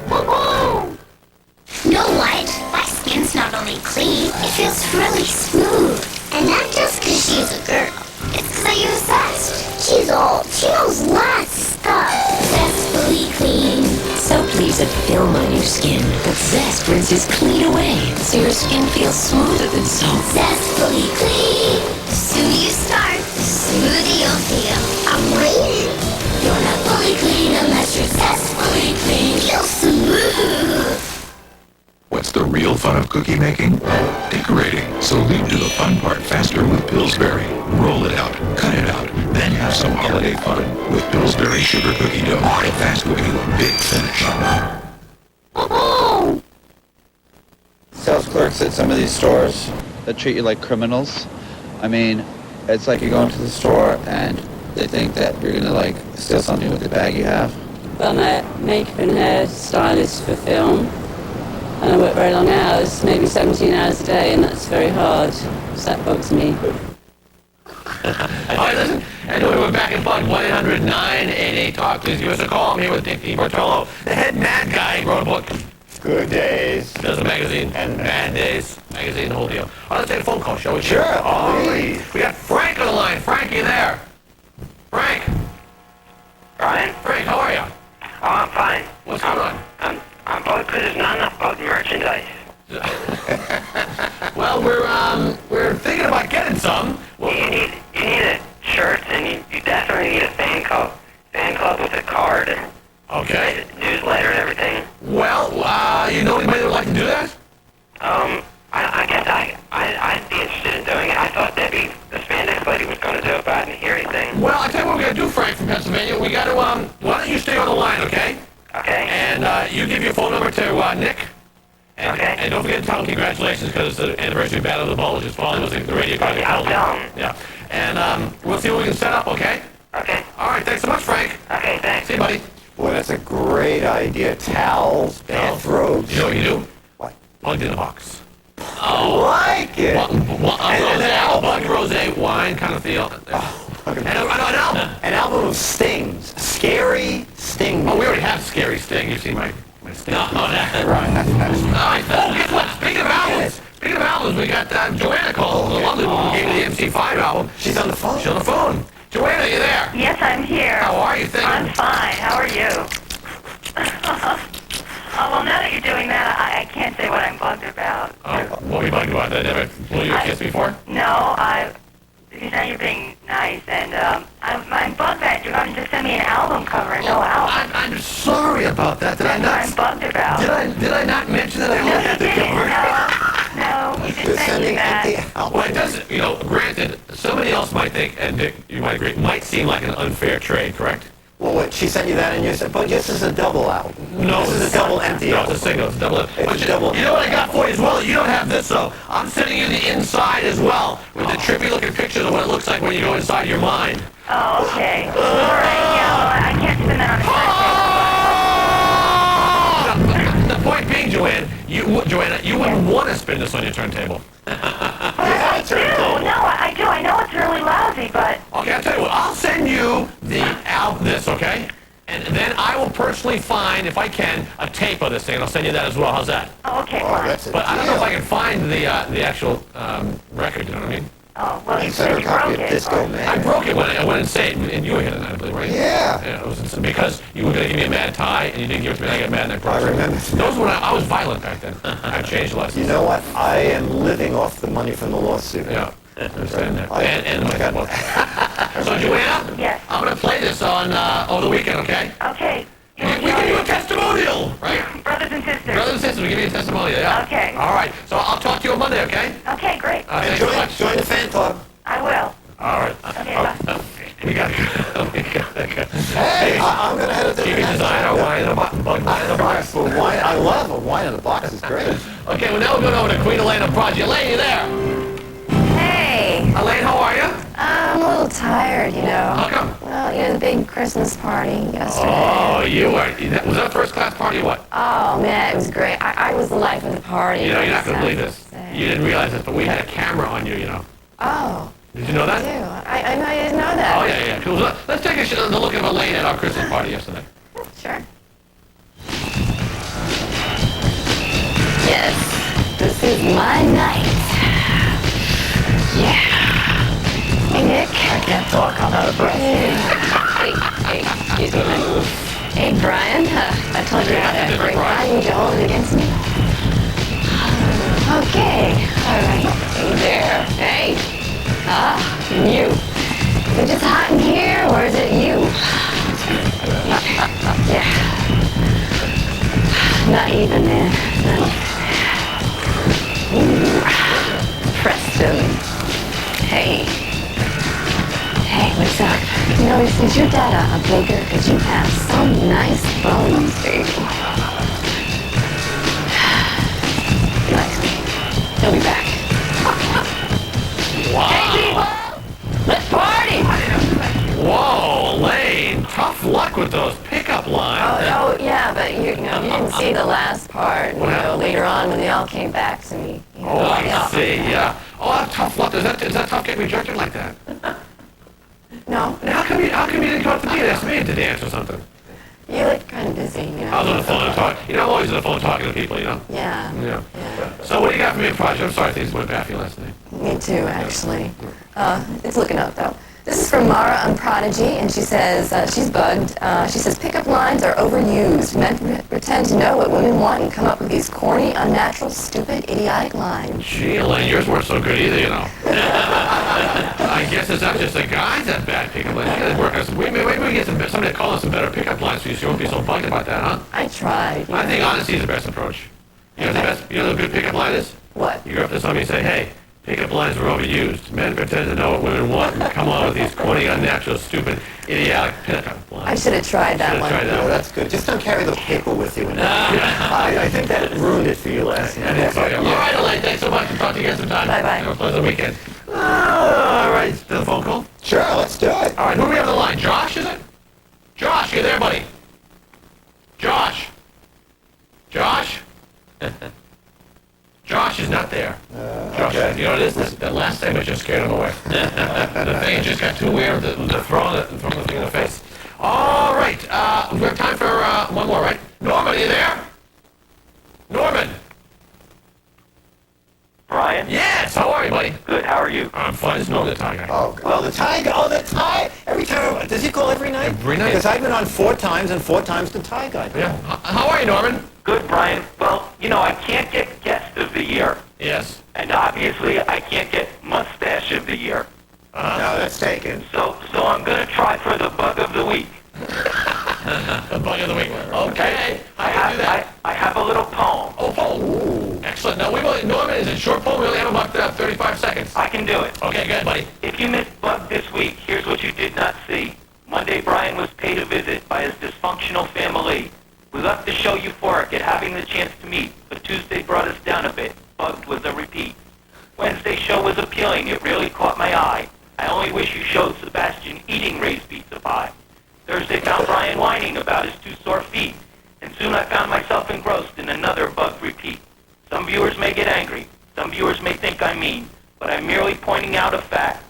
Know what? My skin's not only clean, it feels really smooth. And not just 'cause she's a girl. It's 'cause I use Zest. She knows lots of stuff. Zestfully clean. Soap leaves a film on your skin, but Zest rinses clean away, so your skin feels smoother than soap. Zestfully clean. Soon you start, the smoother you'll feel. I'm waiting. You're not fully clean unless you're zestfully clean. Feel smooth. What's the real fun of cookie making? Decorating. So leap to the fun part faster with Pillsbury. Roll it out, cut it out, then have some holiday fun with Pillsbury sugar cookie dough. Fast cooking, big finish. Sales clerks at some of these stores that treat you like criminals. I mean, it's like you go into the store and they think that you're gonna like steal something with the bag you have. I'm a makeup and hair stylist for film. And I work very long hours, maybe 17 hours a day, and that's very hard. So that bugs me. All right, listen. And we're back in Bubbed. 1-800-988-TALK. Please give us a call. I'm here with Dick DiBartolo, the head mad guy. He wrote a book. Good Days. Does a magazine. And Bad Days magazine, the whole deal. All right, let's take a phone call, shall we? Sure. All right. We got Frank on the line. Frank, you there? Frank. Brian? Frank, how are you? Oh, I'm fine. What's going on? I'm bugged because there's not enough Bubbed merchandise. Well, we're thinking about getting some. Well, you need a shirt, and you definitely need a fan club with a card. Okay. Newsletter and everything. Well, you know anybody that would like to do that? I guess I'd be interested in doing it. I thought the spandex lady was going to do it, but I didn't hear anything. Well, I tell you what we're going to do, Frank, from Pennsylvania. We got to, why don't you stay on the line, okay? Okay. And you give your phone number to Nick. And don't forget to tell him congratulations because it's the anniversary of Battle of the Bulge. His father was the radio guy. I'll tell him. Yeah. And we'll see what we can set up, okay? Okay. All right, thanks so much, Frank. Okay, thanks. See you, buddy. Boy, that's a great idea. Towels, bathrobes. You know what you do? What? Plugged in a box. I like it. Bubbed rosé wine kind of feel. An album of stings. Scary Sting. Oh, we already have Scary Sting. You've seen my Sting. No, that's right. All right. Oh, guess what? Speaking of albums, we got Joanna called. The lovely one who gave me the MC5 album. She's on the phone. She's on the phone. Joanna, you there? Yes, I'm here. How are you? I'm fine. How are you? Well, now that you're doing that, I can't say what I'm bugged about. Oh, what are you bugged about? That never blew your kiss before? No, now you're being nice, and I'm bugged that you're going to send me an album cover and no album. I'm sorry about that. Did I not? I'm bugged about. Did I not mention that I wanted the cover? No, you didn't mention that. Well, it doesn't, granted, somebody else might think, and Dick, you might agree, might seem like an unfair trade, correct? Well, what, she sent you that and you said, but this is a double album. No, this is a double empty album. No, it's a single. It's a double. It's a double. You know what I got for you as well? You don't have this, though. I'm sending you the inside as well, with the trippy-looking pictures of what it looks like when you go inside your mind. Oh, okay. All right, yeah, well, I can't spend that on the The point being, Joanna, you wouldn't want to spin this on your turntable. I do. No, I do. I know it's really lousy, but... Okay, I'll tell you what. I'll send you the album, okay? And then I will personally find, if I can, a tape of this thing, and I'll send you that as well. How's that? Oh, okay, fine. But I don't know if I can find the actual record, you know what I mean? Oh, well, you said you broke it. I broke it when I went insane, and you were here tonight, I believe, right? Yeah. It was because you were going to give me a mad tie, and you didn't give it to me, and I got mad, and I broke it. I remember. Those were when I was violent back then. I changed lessons. You know what? I am living off the money from the lawsuit. Yeah. I understand that. And my book. So, Joanna? Yes. I'm going to play this on over the weekend, okay? Okay. We can do a testimonial, right? Brothers and sisters. Brothers and sisters, we give you a testimonial, yeah. Okay. All right. So I'll talk to you on Monday, okay? Okay, great. Thanks so much. Join the fan club. I will. All right. Okay, bye. We got to Hey, I'm going to head up to the can design our wine in a box. I love a wine in a box. It's great. Okay, well, now we're going over to Queen Elena Project. Elaine, you there? Hey. Elaine, how are you? I'm a little tired, you know. How come? Well, you know, the big Christmas party yesterday. Oh, you were. Was that a first-class party or what? Oh, man, it was great. I was the life of the party. You know, you're not going to believe this. You didn't realize this, but we had a camera on you, you know. Oh. Did you know that? I do. I know you didn't know that. Oh, yeah. Cool. Let's take a look at Elaine at our Christmas party yesterday. Sure. Yes, this is my night. Yeah. Hey, Nick. I can't talk. I'm out of breath. Hey, excuse me. Hey, Brian. I told you about that great guy you hold it against me. Okay. All right. Hey there. Hey. And you. Is it just hot in here, or is it you? Yeah. Not even, man. Ooh. Preston. Hey. Hey, what's up? You know, is your dad a baker? Because you have some nice bones, baby. He likes me. He'll be back. Wow. Hey, people! Let's party! Whoa, Elaine. Tough luck with those pickup lines. Oh, yeah, but you didn't see the last part. You know, later on when they all came back to me. You know, I see, yeah. Oh, that's tough luck. Is that tough getting rejected like that? No. And how come you didn't go out to me and ask me to dance or something? You look kind of busy, you know. I was on the phone and talking. You know, I'm always on the phone talking to people, you know. Yeah. So what do you got for me in project? I'm sorry things went bad for you last night. Me too, actually. It's looking up, though. This is from Mara on Prodigy, and she says, she's bugged. She says, pickup lines are overused. Men pretend to know what women want and come up with these corny, unnatural, stupid, idiotic lines. Gee, Elaine, yours weren't so good either, you know. I guess it's not just the guys that bad pickup lines. You gotta work on some. Maybe we get somebody to call us some better pickup lines for you so you won't be so bugged about that, huh? I tried. I think honesty is the best approach. You know what a good pickup line is? What? You go up to somebody and say, hey, pickup lines are overused. Men pretend to know what women want and come on with these corny, unnatural, stupid, idiotic pickup lines. I should have tried that one. Oh, that's good. Just don't carry the paper with you. I think that ruined it for you last night. All right, Elaine, thanks so much. We'll talk to you again sometime. Bye-bye. Have a pleasant weekend. All right, still a phone call? Sure, let's do it. All right, who do we have on the line? Josh, is it? Josh, you there, buddy? Josh? Josh? Josh is not there. Josh, you know what it is? That last statement just scared him away. The thing just got too weird to throw the thing in the face. All right, we have time for one more, right? Norman, are you there? Norman? Brian? Yes, how are you, buddy? Good, how are you? I'm fine. It's Norman the Tiger. Oh, the Tiger. Oh, the Tiger. Every time. Does he call every night? Every night. Because I've been on 4 times, and 4 times the Tiger. Yeah. How are you, Norman? Good, Brian. Well, you know, I can't get guest of the year. Yes. And obviously, I can't get mustache of the year. No, that's taken. So I'm going to try for the bug of the week. The bug of the week. Okay. How do you do that? I have a little poem. Oh, poem. Ooh. Excellent. Now, Norman, is it a short poem? We only have about 35 seconds. I can do it. Okay, good, buddy. If you missed Bug this week, here's what you did not see. Monday, Brian was paid a visit by his dysfunctional family. We left the show euphoric at having the chance to meet, but Tuesday brought us down a bit. Bugged was a repeat. Wednesday's show was appealing. It really caught my eye. I only wish you showed Sebastian eating Ray's pizza pie. Thursday found Brian whining about his 2 sore feet, and soon I found myself engrossed in another Bugged repeat. Some viewers may get angry. Some viewers may think I'm mean, but I'm merely pointing out a fact.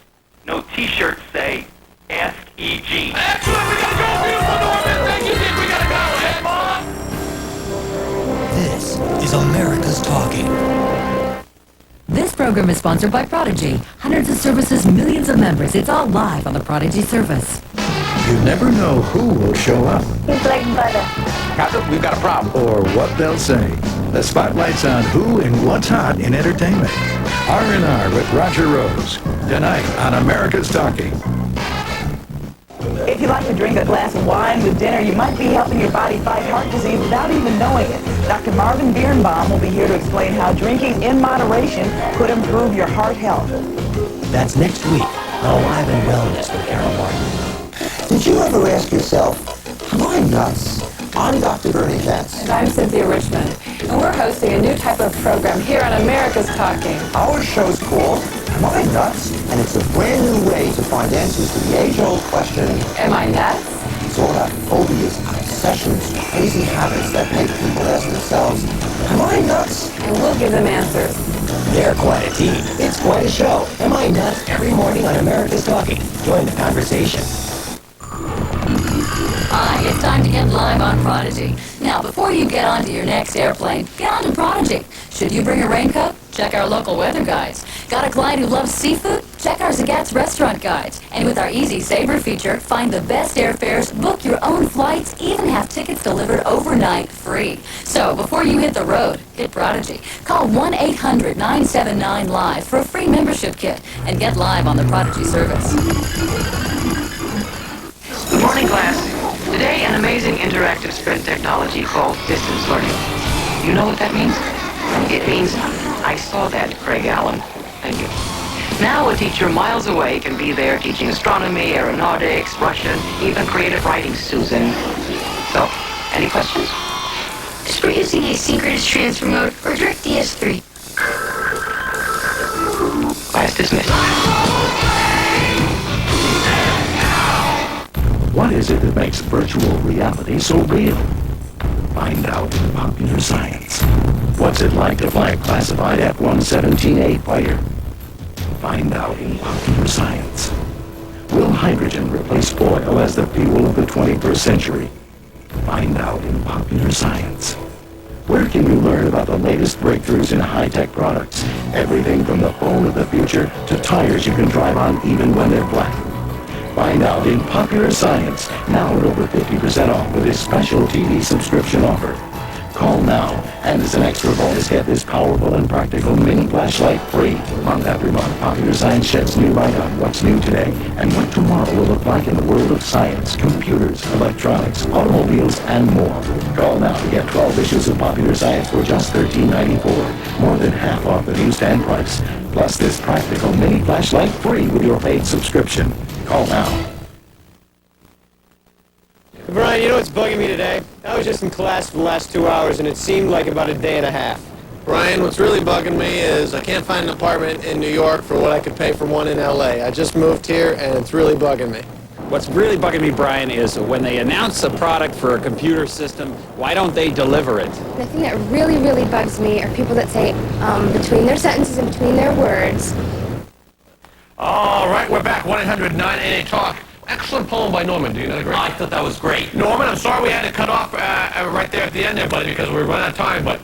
No T-shirts say, Ask E.G. Excellent. We gotta go. Beautiful, Norman. Thank you, Dick. We gotta go. Hey, Mom. This is America's Talking. This program is sponsored by Prodigy. Hundreds of services, millions of members. It's all live on the Prodigy service. You never know who will show up. He's like butter. Captain, we've got a problem. Or what they'll say. The spotlight's on who and what's hot in entertainment. R&R with Roger Rose. Tonight on America's Talking. If you like to drink a glass of wine with dinner, you might be helping your body fight heart disease without even knowing it. Dr. Marvin Birnbaum will be here to explain how drinking in moderation could improve your heart health. That's next week on Live and Wellness with Carol Martin. Did you ever ask yourself, am I nuts? I'm Dr. Bernie Vance. And I'm Cynthia Richmond, and we're hosting a new type of program here on America's Talking. Our show's called Am I nuts? And it's a brand new way to find answers to the age-old question, Am I nuts? it's all about phobias, obsessions, crazy habits that make people ask themselves, am I nuts? And we'll give them answers. They're quite a team. It's quite a show. Am I nuts? Every morning on America's Talking. Join the conversation. Hi, it's time to get live on Prodigy. Now, before you get onto your next airplane, get onto Prodigy. Should you bring a raincoat? Check our local weather guides. Got a client who loves seafood? Check our Zagat's restaurant guides. And with our Easy Saver feature, find the best airfares, book your own flights, even have tickets delivered overnight free. So, before you hit the road, hit Prodigy. Call 1-800-979-LIVE for a free membership kit and get live on the Prodigy service. Good morning, class. Today, an amazing interactive spread technology called distance learning. You know what that means? It means, I saw that, Craig Allen. Thank you. Now a teacher miles away can be there teaching astronomy, aeronautics, Russian, even creative writing, Susan. So, any questions? Is we're using asynchronous transfer mode or direct DS3? Class dismissed. What is it that makes virtual reality so real? Find out in Popular Science. What's it like to fly a classified F-117A fighter? Find out in Popular Science. Will hydrogen replace oil as the fuel of the 21st century? Find out in Popular Science. Where can you learn about the latest breakthroughs in high-tech products? Everything from the phone of the future to tires you can drive on even when they're flat. Find out in Popular Science, now at over 50% off with this special TV subscription offer. Call now, and as an extra bonus, get this powerful and practical mini flashlight free. Month after month, Popular Science sheds new light on what's new today and what tomorrow will look like in the world of science, computers, electronics, automobiles, and more. Call now to get 12 issues of Popular Science for just $13.94, more than half off the newsstand price. Plus this practical mini flashlight free with your paid subscription. Call now. Brian, you know what's bugging me today? I was just in class for the last 2 hours, and it seemed like about a day and a half. Brian, what's really bugging me is I can't find an apartment in New York for what I could pay for one in L.A. I just moved here, and it's really bugging me. What's really bugging me, Brian, is when they announce a product for a computer system, why don't they deliver it? The thing that really, really bugs me are people that say between their sentences and between their words. All right, we're back. 1-800-988-TALK. Excellent poem by Norman. Do you know the great? I thought that was great. Norman, I'm sorry we had to cut off right there at the end there, buddy, because we were running out of time, but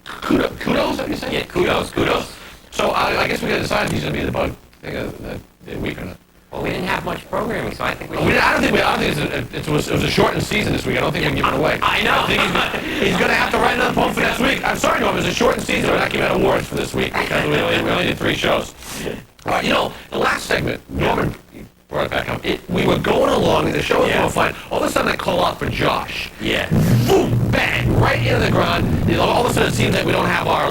kudos, what you say? Yeah, kudos. So I guess we got to decide if he's going to be the bug thing of the week or not. Well, we didn't have much programming, so I think we should. I don't think it was a shortened season this week. I don't think we can give it away. I know. I think he's going to have to write another poem for next week. I'm sorry, Norman, it's a shortened season. We're not giving out awards for this week because we only did 3 shows. All right, the last segment, Norman brought it back up. We were going along, and the show was going fine. All of a sudden, I call out for Josh. Yeah. Boom, bang, right into the ground. All of a sudden, it seems like we don't have our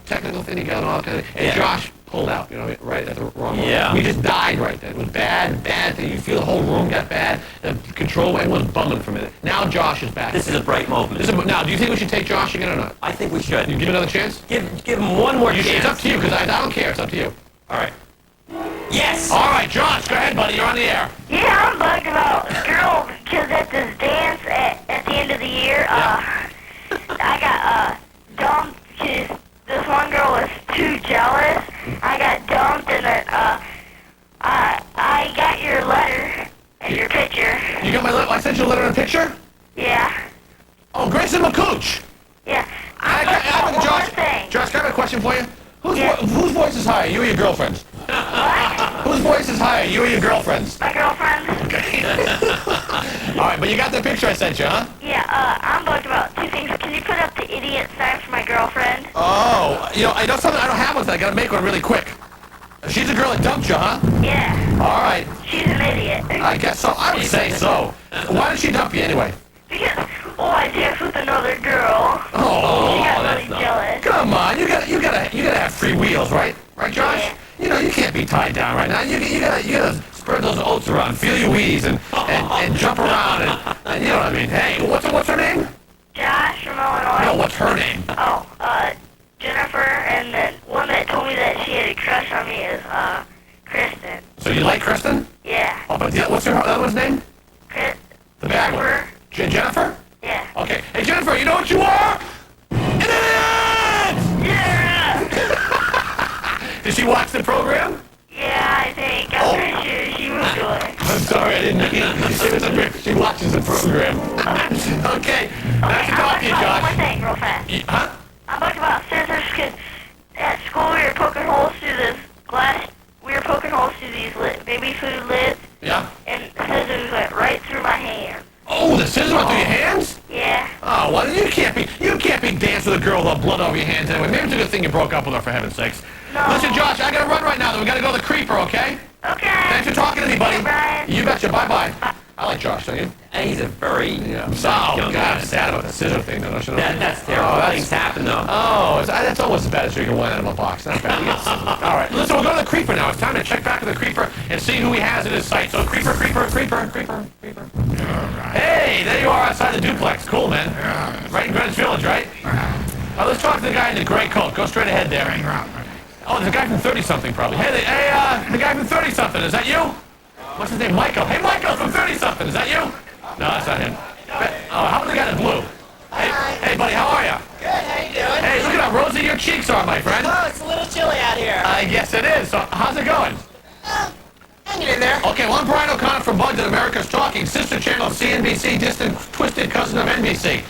technical thing together and all that kind of thing. And Josh pulled out, right at the wrong moment. Yeah. We just died right then. It was bad thing. You feel the whole room got bad. The control man was bumming for a minute. Now Josh is back. This is a bright moment. Now, do you think we should take Josh again or not? I think we should. You give another chance? Give him one more chance. It's up to you, because I don't care. It's up to you. All right. Yes! All right, Josh, go ahead, buddy. You're on the air. Yeah, I'm bugged about girls, because at this dance at the end of the year, I got dumped because this one girl was too jealous. I got dumped, and then I got your letter and your picture. You got my letter? I sent you a letter and a picture? Yeah. Oh, Grayson McCooch. Yeah. Josh, can I have a question for you? Whose voice is higher, you or your girlfriend's? Whose voice is higher, you or your girlfriend's? My girlfriend. Okay. All right, but you got the picture I sent you, huh? Yeah, I'm bugged about 2 things. Can you put up the idiot sign for my girlfriend? Oh, I know something. I don't have one, so I got to make one really quick. She's the girl that dumped you, huh? Yeah. All right. She's an idiot. I guess so. I would say so. Why did she dump you anyway? Because, I danced with another girl. Oh, she got really jealous. Come on, you gotta have free wheels, right? Right, Josh? You can't be tied down right now. You gotta spread those oats around, feel your wheeze, and jump around, and you know what I mean. Hey, what's her name? Josh from Illinois. No, what's her name? Jennifer, and the one that told me that she had a crush on me is Kristen. So you like Kristen? Yeah. Oh, but what's her other one's name? The bad one. Jennifer? Yeah. Okay. Hey, Jennifer, you know what you are? An idiot! Yeah! Did she watch the program? Yeah, I think. I'm pretty sure she was good. I'm sorry, I didn't hear. She watches the program. Okay. Nice to talk to you, Josh. One thing, real fast. Huh? I'm talking about scissors, because at school we were poking holes through this glass. We were poking holes through these baby food lids. Yeah. And scissors went right through my hand. Oh, the scissors went through your hands? Yeah. Oh, well, you can't be dancing with a girl with blood over your hands anyway. Maybe it's a good thing you broke up with her, for heaven's sakes. No. Listen, Josh, I gotta run right now, though. We gotta go to the creeper, okay? Okay. Thanks for talking to me, buddy. Brian. You betcha. Bye-bye. I like Josh, don't you? And he's a very Oh, God, I'm sad about the scissor thing, though. That's terrible. Things happen, though. Oh, that's almost as bad as drinking wine out of a box. Not bad. All right, listen, we'll go to the creeper now. It's time to check back to the creeper and see who he has in his sight. So, creeper. Hey, there you are outside the duplex. Cool, man. Right in Greenwich Village, right? Let's talk to the guy in the gray coat. Go straight ahead there. Oh, there's a guy from 30-something, probably. Hey, the guy from 30-something. Is that you? What's his name? Michael. Hey, Michael from 30-something. Is that you? No, that's not him. Oh, how about the guy in blue? Hey, buddy, how are you? Good, how you doing? Hey, look at how rosy your cheeks are, my friend. Oh, it's a little chilly out here. Yes, it is. So, how's it going? Hanging in there. Okay, well, I'm Brian O'Connor from Bubbed and America's Talking, sister channel of CNBC, distant, twisted cousin of NBC.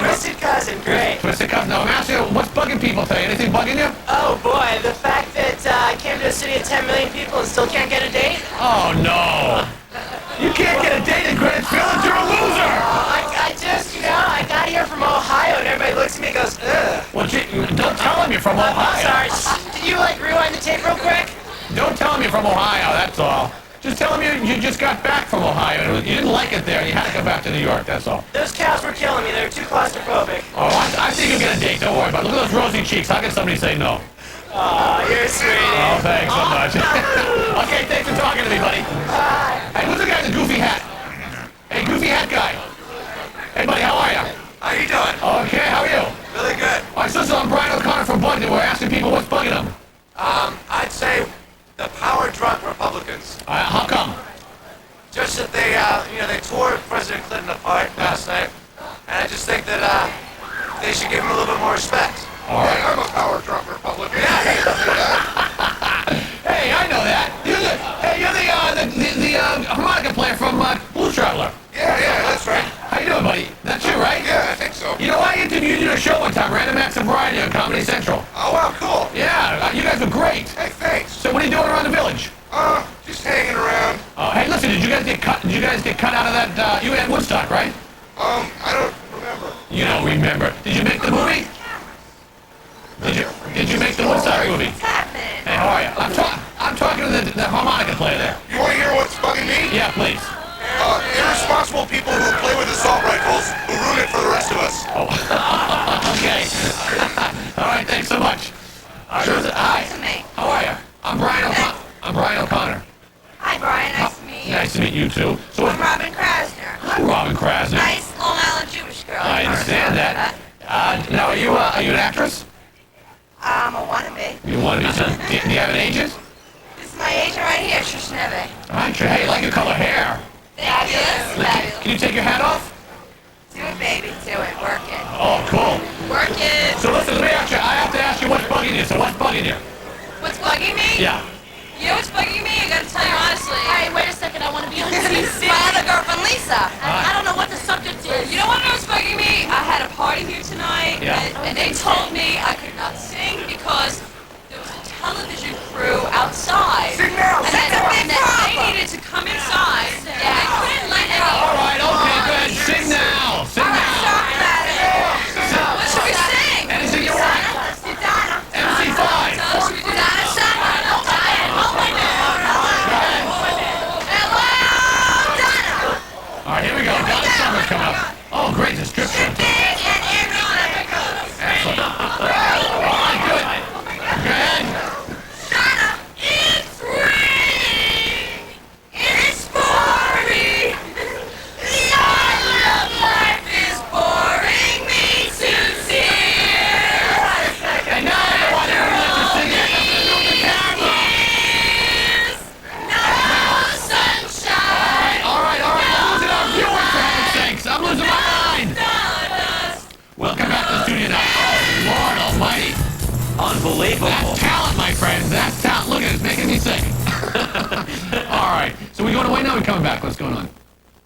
Twisted cousin, great. Twisted cousin. Now, I'm asking you, what's bugging people today? Anything bugging you? Oh, boy, the fact that I came to a city of 10 million people and still can't get a date? Oh, no. You can't get a date in Greenwich Village. You're a loser. I just, I got here from Ohio and everybody looks at me and goes, ugh. Well, don't tell him you're from Ohio. I'm sorry. Did you, rewind the tape real quick? Don't tell him you're from Ohio, that's all. Just tell him you just got back from Ohio. And you didn't like it there, and you had to come back to New York, that's all. Those cows were killing me. They were too claustrophobic. Oh, I think you'll get a date. Don't worry about it. Look at those rosy cheeks. How can somebody say no? Oh, you're sweet. Oh, thanks so much. Okay, thanks for talking to me, buddy. Hey, who's the guy in the goofy hat? Hey, goofy hat guy. Hey, buddy, how are you? How you doing? Okay, how are you? Really good. All right, so I'm Brian O'Connor from Bubbed, and we're asking people what's bugging them. I'd say the power-drunk Republicans. How come? Just that they tore President Clinton apart last night, and I just think that they should give him a little bit more respect. All right. I'm a power-drunk Republican. Hey, I know that. You're the harmonica player from Blues Traveler. Yeah, that's right. How you doing, buddy? That's you, right? Yeah, I think so. You know, I interviewed you on a show one time, Random Acts of Variety on Comedy Central. Oh, wow, cool. Yeah, you guys were great. Hey, thanks. So what are you doing around the village? Just hanging around. Hey, listen, did you guys get cut? Did you guys get cut out of that? You had Woodstock, right? I don't remember. You don't remember? Did you make the movie? Did you make the Woodstock movie? Hey, how are you? I'm talking to the harmonica player there. You want to hear what's bugging me? Yeah, please. Irresponsible people who play with assault rifles who ruin it for the rest of us. Oh, okay. All right, thanks so much. Hi. How are you? I'm Brian O'Connor. Hi, Brian. Nice to meet you. Nice to meet you, too. So I'm Robin Krasner. I'm Robin Krasner. Nice Long Island Jewish girl. I understand that. Now, are you an actress? I'm a wannabe. You want to be? Do you have an agent? This is my agent right here, Shishneve. Right, hey, like your color hair. Fabulous. Fabulous. Can you take your hat off? Do it, baby. Do it. Work it. Oh, cool. Work it. So listen, let me ask you. I have to ask you what's bugging you. So what's bugging you? What's bugging me? Yeah. You know what's bugging me? I gotta tell you honestly. All right, wait a second. I want to be on CNBC. My other girlfriend, Lisa. I don't know what the subject is. You know what was bugging me? I had a party here tonight, and they told me I could not sing because there was a television crew outside. Sing now! And that they needed to come inside. Yeah, I couldn't let any... All right, okay, good. Sing now. Sing now. What should we sing? Anything you want. MC5. So should we do Donna Summer? Oh my God. What's going on?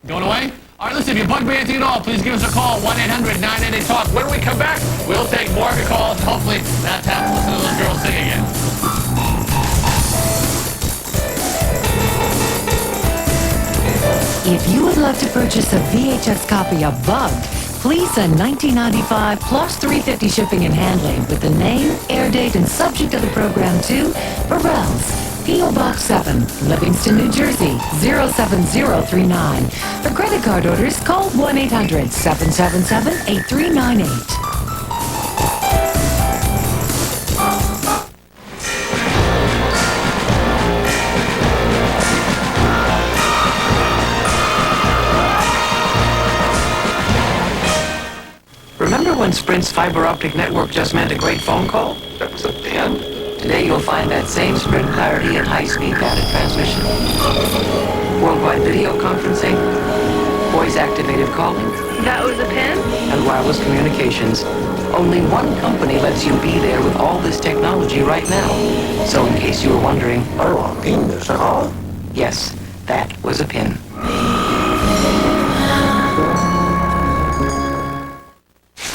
Going away? All right, listen, if you bug me anything at all, please give us a call, 1-800-988-TALK. When we come back, we'll take more of your calls. Hopefully, not have to listen to those girls sing again. If you would like to purchase a VHS copy of Bubbed, please send $19.95 plus $3.50 shipping and handling with the name, air date, and subject of the program to Burrell's, P.O. Box 7, Livingston, New Jersey, 07039. For credit card orders, call 1-800-777-8398. Remember when Sprint's fiber optic network just meant a great phone call? That was a pin. Today you'll find that same Sprint clarity and high-speed data transmission. Worldwide video conferencing, voice-activated calling. That was a pin? And wireless communications. Only one company lets you be there with all this technology right now. So in case you were wondering, oh, a pin is all? Yes, that was a pin.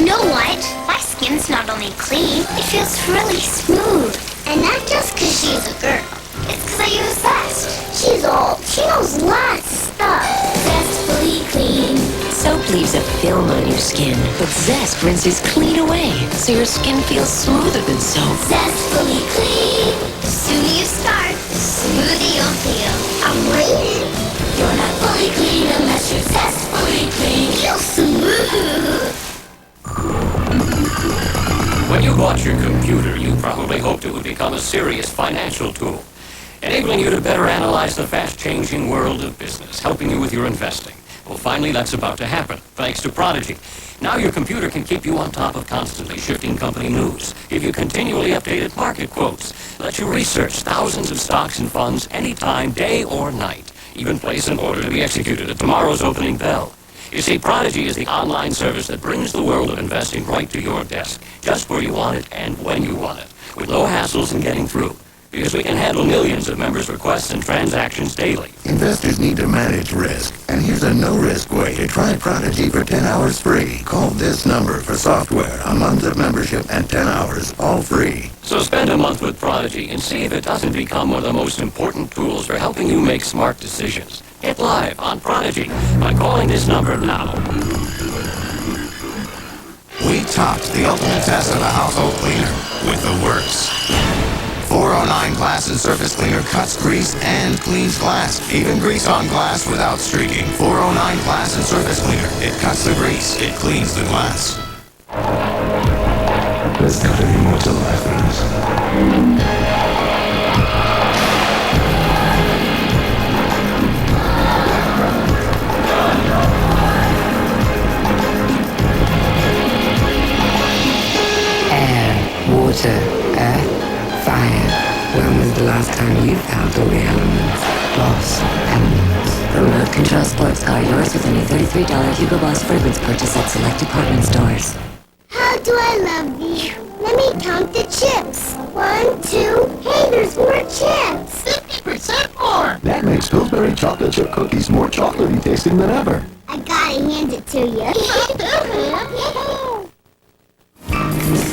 You know what? My skin's not only clean, it feels really smooth. And not just because she's a girl. It's because I use Zest. She's old. She knows lots of stuff. Zestfully clean. Soap leaves a film on your skin, but Zest rinses clean away, so your skin feels smoother than soap. Zestfully clean. Soon you start, the smoother you'll feel. I'm waiting. You're not fully clean unless you're zestfully clean. Feel smooth. When you bought your computer, you probably hoped it would become a serious financial tool, enabling you to better analyze the fast-changing world of business, helping you with your investing. Well, finally, that's about to happen, thanks to Prodigy. Now your computer can keep you on top of constantly shifting company news, give you continually updated market quotes, let you research thousands of stocks and funds anytime, day or night, even place an order to be executed at tomorrow's opening bell. You see, Prodigy is the online service that brings the world of investing right to your desk, just where you want it and when you want it, with no hassles in getting through. Because we can handle millions of members' requests and transactions daily. Investors need to manage risk, and here's a no-risk way to try Prodigy for 10 hours free. Call this number for software, a month of membership, and 10 hours, all free. So spend a month with Prodigy and see if it doesn't become one of the most important tools for helping you make smart decisions. Get live on Prodigy by calling this number now. We topped the ultimate test of a household cleaner with the works. 409 Glass and Surface Cleaner cuts grease and cleans glass. Even grease on glass without streaking. 409 Glass and Surface Cleaner. It cuts the grease. It cleans the glass. There's gotta be more to life than this. Air, water, earth, fire. When was the last time you felt all the elements? Boss, elements. Remote control sports car, yours with any $33 Hugo Boss fragrance purchase at select department stores. How do I love you? Let me count the chips. 1, 2, hey, there's more chips. 50% more. That makes Pillsbury chocolate chip cookies more chocolatey tasting than ever. I gotta hand it to you.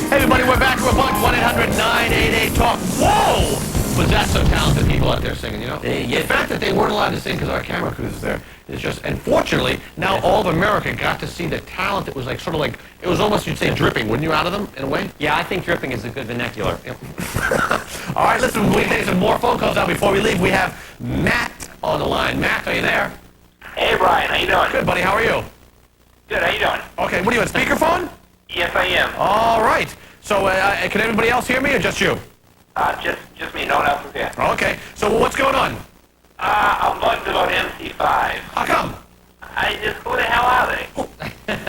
Hey everybody, we're back. We're bugged. 1-800-988-TALK. Whoa! Was that some talented people out there singing, you know? The fact that they weren't allowed to sing because our camera crew is there is just... And fortunately, now all of America got to see the talent that was like, sort of like... It was almost, you'd say, dripping, wouldn't you, out of them, in a way? Yeah, I think dripping is a good vernacular. All right, listen, we take some more phone calls out before we leave. We have Matt on the line. Matt, are you there? Hey, Brian, how you doing? Good, buddy. How are you? Good, how you doing? Okay, what are you on, speakerphone? Yes, I am. All right. So, can everybody else hear me or just you? Just me, no one else is here. Okay, so what's going on? I'm bugged about MC5. How come? Who the hell are they?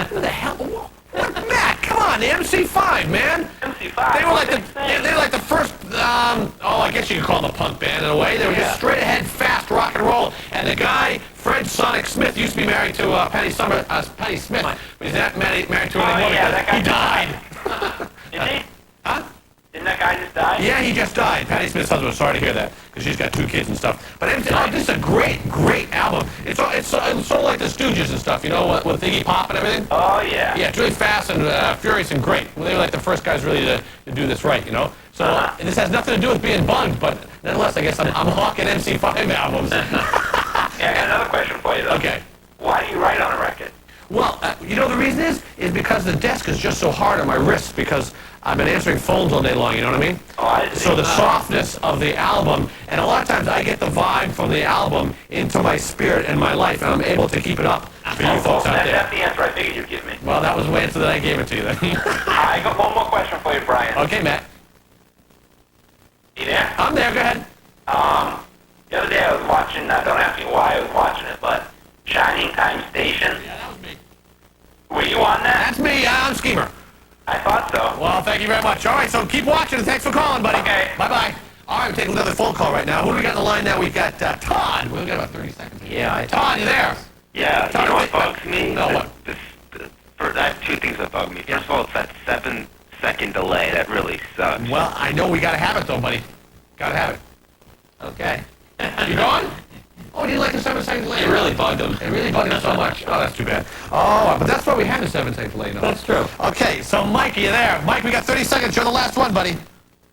Who the hell? Matt, come on, the MC5, man. MC5? They were like the first, I guess you could call them a punk band in a way. They were just straight ahead, fast rock and roll. And the guy, Fred Sonic Smith, used to be married to Patty Smith. He's not married to her anymore because that guy he died. Did he? Huh? Didn't that that guy just died? Yeah, he just died. Patti Smith's husband. Sorry to hear that, because she's got 2 kids and stuff. But this is a great, great album. It's sort of like the Stooges and stuff, you know, with Iggy Pop and everything. Oh, yeah. Yeah, it's really fast and furious and great. Well, they were like the first guys really to do this right, you know. So this has nothing to do with being bugged, but nonetheless, I guess I'm hawking MC5 albums. Yeah, I got another question for you, though. Okay. Why do you write on a record? Well, you know the reason is because the desk is just so hard on my wrists because I've been answering phones all day long, you know what I mean? Oh, I see. So the softness of the album, and a lot of times I get the vibe from the album into my spirit and my life, and I'm able to keep it up for you folks out there. That's the answer I figured you'd give me. Well, that was the answer that I gave it to you then. I got one more question for you, Brian. Okay, Matt. You there? I'm there, go ahead. The other day I was watching, don't ask me why I was watching it, but Shining Time Station. Yeah, that was me. Were you on that? That's me, I'm Schemer. I thought so. Well, thank you very much. All right, so keep watching, and thanks for calling, buddy. Okay. Bye-bye. All right, we're taking another phone call right now. Who do we got in the line now? We've got Todd. We've got about 30 seconds. Yeah. Todd, you there? Yeah, Todd, you know what bugs me? No, what? I have 2 things that bug me. First of all, it's that 7-second delay. That really sucks. Well, I know we got to have it, though, buddy. Got to have it. Okay. You gone? Oh, do you like the 7-second delay? It really bugged him. It really bugged him so much. Oh, that's too bad. Oh, but that's why we have the 7-second delay now. That's true. Okay, so Mike, are you there? Mike, we got 30 seconds. You're the last one, buddy. I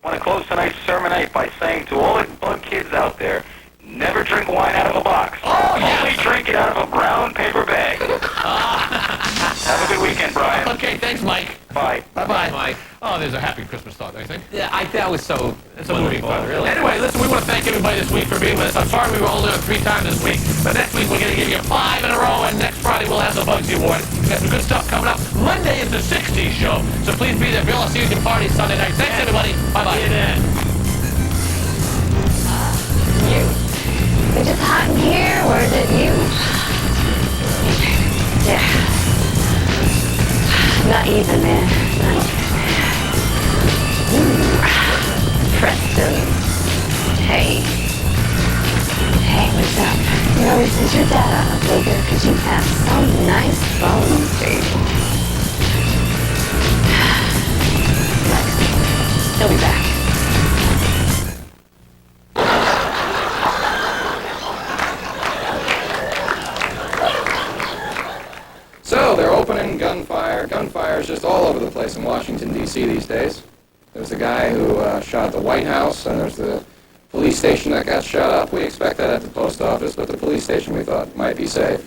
want to close tonight's sermonite by saying to all the bug kids out there, never drink wine out of a box. Oh, yeah. Only drink it out of a brown paper bag. Have a good weekend, Brian. Okay, thanks, Mike. Bye. Bye-bye. Mike. Oh, there's a happy Christmas thought, I think. Yeah, that was so It's a movie fun, really. Anyway, listen, we want to thank everybody this week for being with us. I'm sorry we were only on 3 times this week, but next week we're going to give you 5 in a row, and next Friday we'll have the Bugsy Award. We got some good stuff coming up. Monday is the 60s show, so please be there. Bill, I'll see you at the party Sunday night. Thanks, everybody. Bye-bye. You. Is it hot in here, or is it you? Yeah. Not even there. Not even. Preston. Hey. Hey, what's up? You know, is your dad on a booger? Because you have some nice bones, baby. Lex. He'll be back. So they're opening gunfire. Gunfire is just all over the place in Washington, D.C. these days. There's the guy who shot at the White House, and there's the police station that got shut up. We expect that at the post office, but the police station we thought might be safe.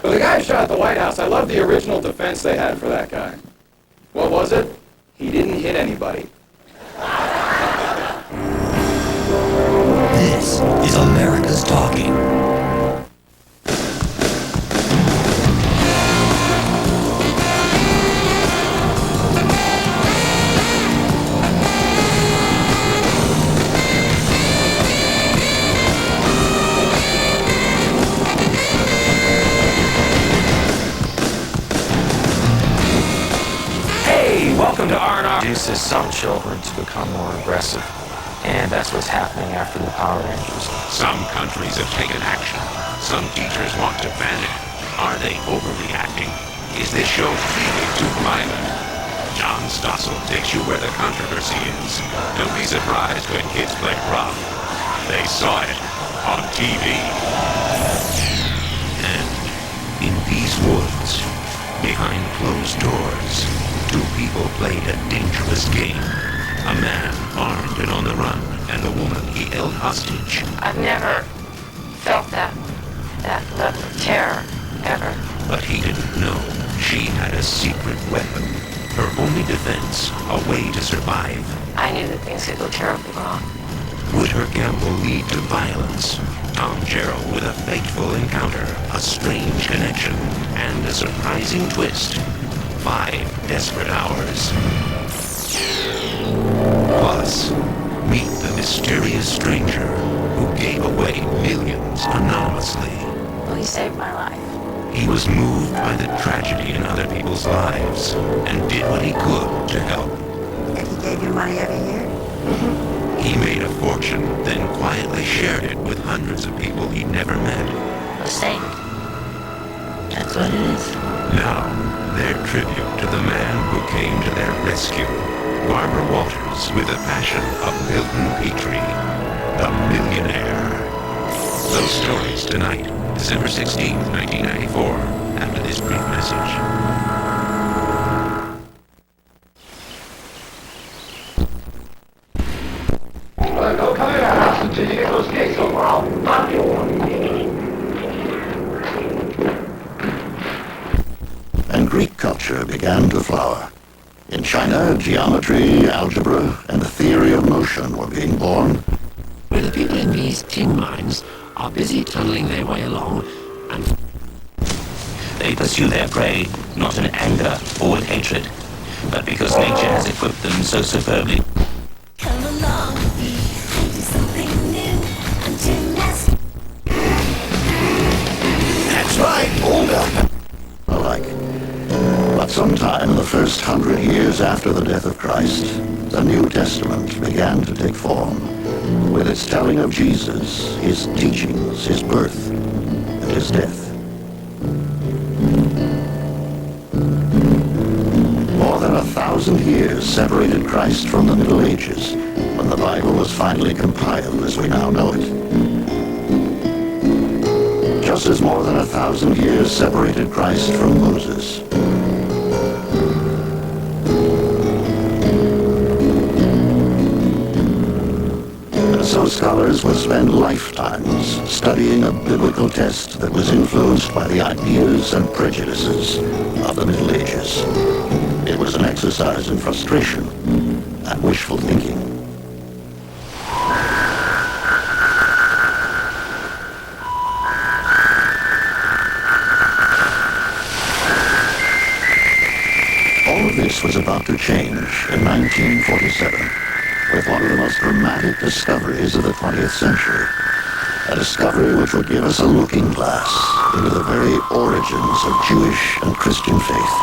But the guy who shot at the White House, I love the original defense they had for that guy. What was it? He didn't hit anybody. This is America's Talking. Welcome to R&R. Produces some children to become more aggressive. And that's what's happening after the Power Rangers. Some countries have taken action. Some teachers want to ban it. Are they overreacting? Is this show really too violent? John Stossel takes you where the controversy is. Don't be surprised when kids play rough. They saw it on TV. And in these woods, behind closed doors, 2 people played a dangerous game. A man armed and on the run, and a woman he held hostage. I've never felt that level of terror, ever. But he didn't know she had a secret weapon. Her only defense, a way to survive. I knew that things could go terribly wrong. Would her gamble lead to violence? Tom Gerald with a fateful encounter, a strange connection, and a surprising twist. 5 desperate hours. Plus, meet the mysterious stranger who gave away millions anonymously. Well, he saved my life. He was moved by the tragedy in other people's lives and did what he could to help. And he gave you money every year? He made a fortune, then quietly shared it with hundreds of people he'd never met. A saint. That's what it is. Now, their tribute to the man who came to their rescue. Barbara Walters with the passion of Milton Petrie, the millionaire. Those stories tonight, December 16th, 1994, after this brief message. Don't come in the house until you get those gates over. I'll knock you one. And Greek culture began to flower. In China, geometry, algebra, and the theory of motion were being born. Where the people in these tin mines are busy tunneling their way along, and they pursue their prey not in anger or with hatred, but because nature has equipped them so superbly. Come along with me and do something new. I'm gymnast. That's right, hold up. Alike. But sometime in the first 100 years after the death of Christ, the New Testament began to take form, with its telling of Jesus, his teachings, his birth, and his death. More than 1,000 years separated Christ from the Middle Ages, when the Bible was finally compiled as we now know it. Just as more than 1,000 years separated Christ from Moses. And so scholars would spend lifetimes studying a biblical text that was influenced by the ideas and prejudices of the Middle Ages. It was an exercise in frustration and wishful thinking. All of this was about to change in 1947 with one of the most dramatic discoveries of the 20th century. A discovery which would give us a looking glass into the very origins of Jewish and Christian faith.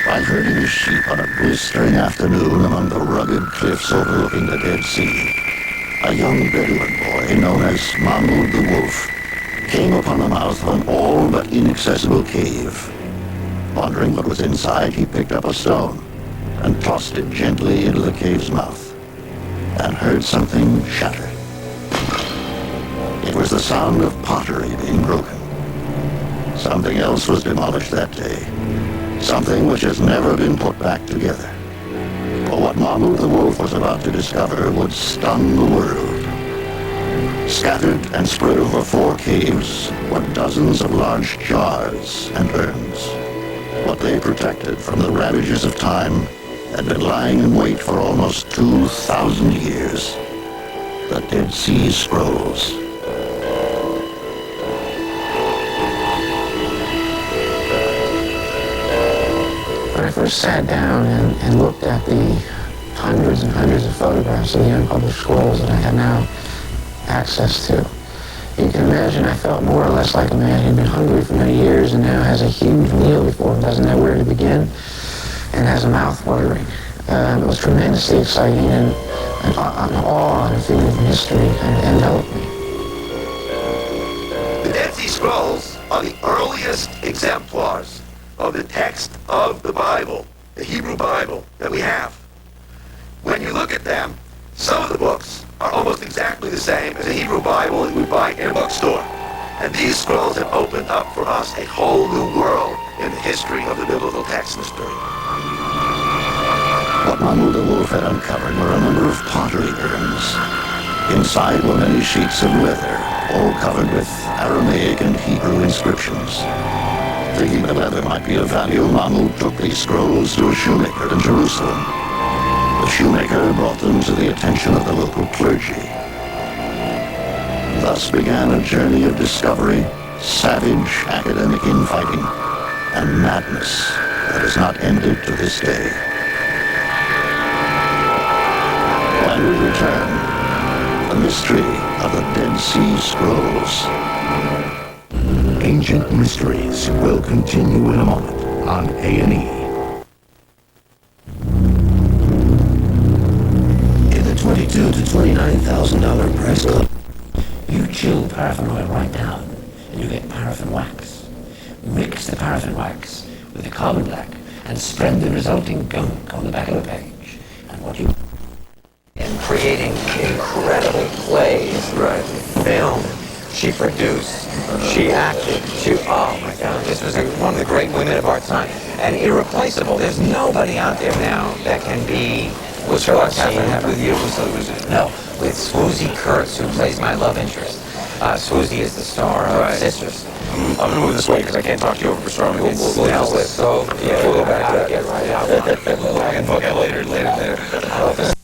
While herding his sheep on a blistering afternoon among the rugged cliffs overlooking the Dead Sea, a young Bedouin boy known as Mahmoud the Wolf came upon the mouth of an all but inaccessible cave. Wondering what was inside, he picked up a stone and tossed it gently into the cave's mouth, and heard something shatter. It was the sound of pottery being broken. Something else was demolished that day, something which has never been put back together. But what Mahmoud the Wolf was about to discover would stun the world. Scattered and spread over 4 caves were dozens of large jars and urns. What they protected from the ravages of time had been lying in wait for almost 2,000 years. The Dead Sea Scrolls. When I first sat down and looked at the hundreds and hundreds of photographs of the unpublished scrolls that I had now access to, you can imagine I felt more or less like a man who'd been hungry for many years and now has a huge meal before him, doesn't know where to begin, and has a mouth watering. It was tremendously exciting, and an awe and a feeling of mystery kind of enveloped me. The Dead Sea Scrolls are the earliest exemplars of the text of the Bible, the Hebrew Bible that we have. When you look at them, some of the books are almost exactly the same as a Hebrew Bible that we buy in a bookstore. And these scrolls have opened up for us a whole new world in the history of the biblical text mystery. What Mahmoud the Wolf had uncovered were a number of pottery urns. Inside were many sheets of leather, all covered with Aramaic and Hebrew inscriptions. Thinking the leather might be of value, Mahmoud took these scrolls to a shoemaker in Jerusalem. The shoemaker brought them to the attention of the local clergy. Thus began a journey of discovery, savage academic infighting, and madness that has not ended to this day. When we return, the mystery of the Dead Sea Scrolls. Ancient Mysteries will continue in a moment on A&E. In the $22,000 to $29,000 price club, you chew paraffin oil right down, and you get paraffin wax. Mix the paraffin wax with the carbon black and spread the resulting gunk on the back of the page. And what you... And creating incredible plays, right? Film. She produced, she acted, oh my God, this was one of the great women of our time. And irreplaceable. There's nobody out there now that can be with Catherine Hepburn. With you? No, with Swoosie Kurtz, who plays my love interest. Swoosie is the star of Sisters. I'm going to move this way because I can't talk to you over storming. We'll go back to that. Get right out. I can book it later.